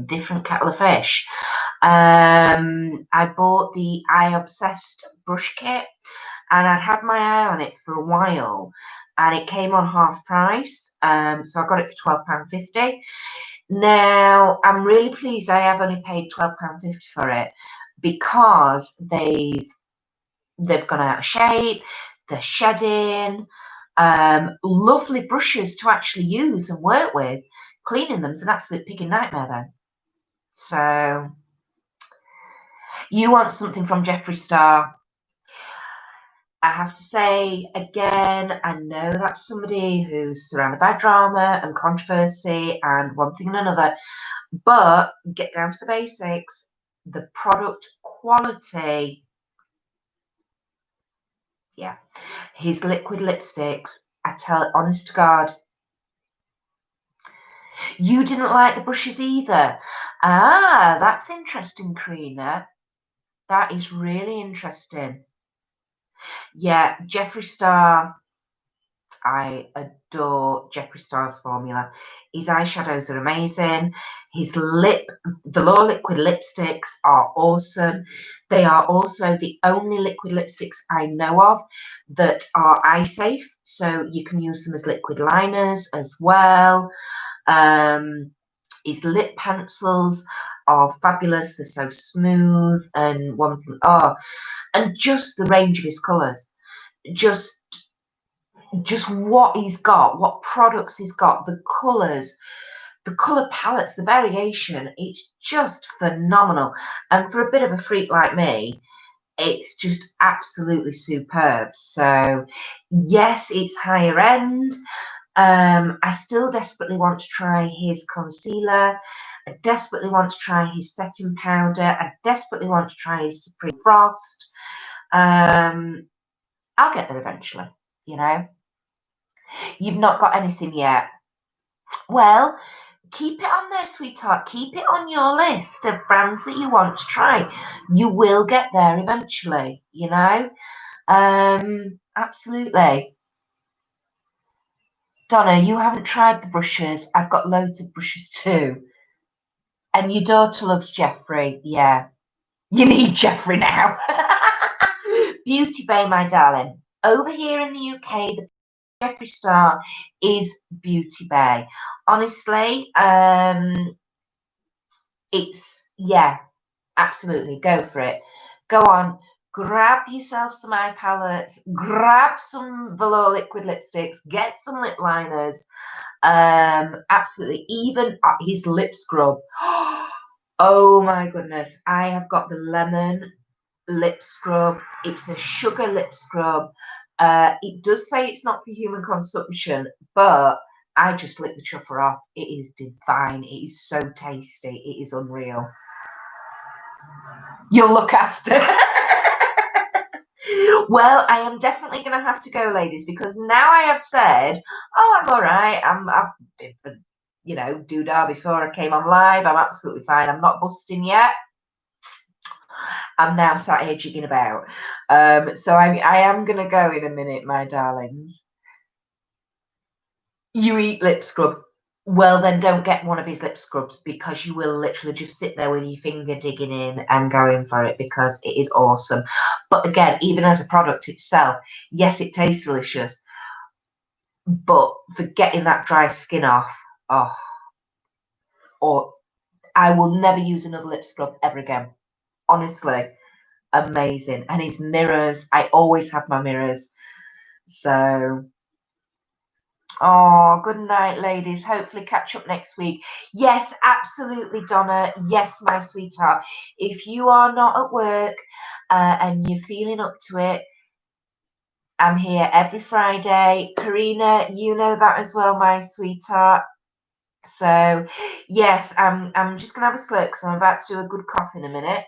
Speaker 1: different kettle of fish. I bought the Eye Obsessed brush kit, and I'd had my eye on it for a while, and it came on half price. So I got it for £12.50. Now I'm really pleased I have only paid £12.50 for it, because they've gone out of shape, they're shedding. Lovely brushes to actually use and work with. Cleaning them's an absolute pig nightmare though. So you want something from Jeffree Star. I have to say again, I know that's somebody who's surrounded by drama and controversy and one thing and another, but get down to the basics. The product quality, yeah. His liquid lipsticks, I tell it honest to God. You didn't like the brushes either. Ah, that's interesting, Karina. That is really interesting. Yeah, Jeffree Star. I adore Jeffree Star's formula. His eyeshadows are amazing. His velour liquid lipsticks are awesome. They are also the only liquid lipsticks I know of that are eye safe, so you can use them as liquid liners as well. His lip pencils are fabulous. They're so smooth, and and just the range of his colours. Just what he's got, what products he's got, the colours, the colour palettes, the variation, it's just phenomenal. And for a bit of a freak like me, it's just absolutely superb. So yes, it's higher end. I still desperately want to try his concealer. I desperately want to try his setting powder. I desperately want to try his Supreme Frost. I'll get there eventually, you know. You've not got anything yet. Well, keep it on there, sweetheart. Keep it on your list of brands that you want to try. You will get there eventually, you know. Absolutely. Donna, you haven't tried the brushes. I've got loads of brushes too. And your daughter loves Jeffree. Yeah. You need Jeffree now. Beauty Bay, my darling. Over here in the UK, the Jeffree Star is Beauty Bay. Honestly, yeah, absolutely. Go for it. Go on. Grab yourself some eye palettes. Grab some velour liquid lipsticks. Get some lip liners. Absolutely. Even his lip scrub. Oh my goodness. I have got the lemon lip scrub. It's a sugar lip scrub. It does say it's not for human consumption, but I just lick the chuffer off. It is divine. It is so tasty. It is unreal. You'll look after. Well, I am definitely going to have to go, ladies, because now I have said, oh, I'm all right. I've been for, doodah before I came on live. I'm absolutely fine. I'm not busting yet. I'm now sat here jigging about. So I am going to go in a minute, my darlings. You eat lip scrub. Well, then don't get one of his lip scrubs, because you will literally just sit there with your finger digging in and going for it, because it is awesome. But again, even as a product itself, yes, it tastes delicious, but for getting that dry skin off, or I will never use another lip scrub ever again. Honestly, amazing. And his mirrors, I always have my mirrors. So, oh, good night, ladies. Hopefully catch up next week. Yes, absolutely, Donna. Yes, my sweetheart. If you are not at work and you're feeling up to it, I'm here every Friday. Karina, you know that as well, my sweetheart. So, yes, I'm just gonna have a slurp because I'm about to do a good cough in a minute.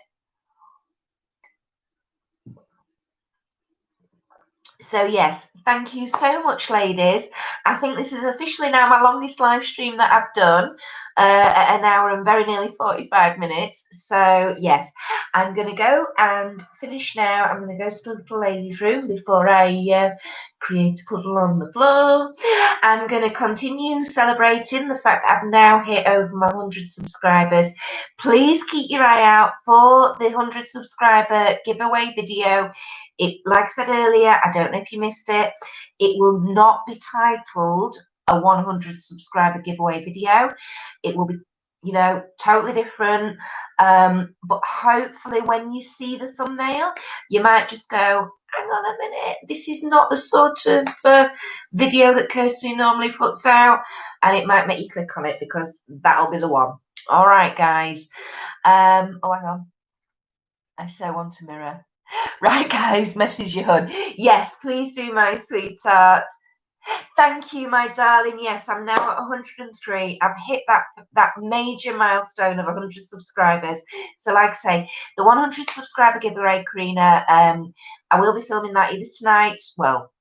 Speaker 1: So yes, thank you so much, ladies. I think this is officially now my longest live stream that I've done, at an hour and very nearly 45 minutes. So yes, I'm going to go and finish now. I'm going to go to the little lady's room before I create a puddle on the floor. I'm going to continue celebrating the fact that I've now hit over my 100 subscribers. Please keep your eye out for the 100 subscriber giveaway video. It, like I said earlier, I don't know if you missed it, it will not be titled a 100 subscriber giveaway video. It will be, totally different. But hopefully when you see the thumbnail, you might just go, hang on a minute, this is not the sort of video that Kirsty normally puts out. And it might make you click on it because that'll be the one. All right, guys. Oh, hang on. I so want a mirror. Right, guys, message your hood. Yes, please do, my sweetheart. Thank you, my darling. Yes, I'm now at 103. I've hit that major milestone of 100 subscribers. So, like I say, the 100 subscriber giveaway, Karina, I will be filming that either tonight. Well,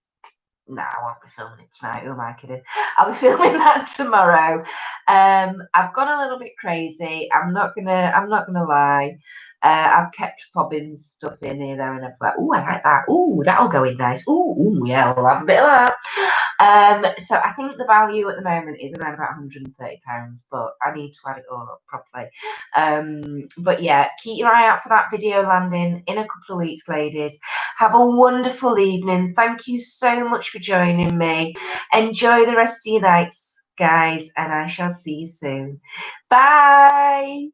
Speaker 1: no, I won't be filming it tonight. Who am I kidding? I'll be filming that tomorrow. I've gone a little bit crazy. I'm not gonna lie. I've kept popping stuff in here, there, and everywhere. Oh, I like that. Oh, that'll go in nice. Oh, yeah, I'll have a bit of that. So I think the value at the moment is around about £130, but I need to add it all up properly. But yeah, keep your eye out for that video landing in a couple of weeks, ladies. Have a wonderful evening. Thank you so much for joining me. Enjoy the rest of your nights, guys, and I shall see you soon. Bye.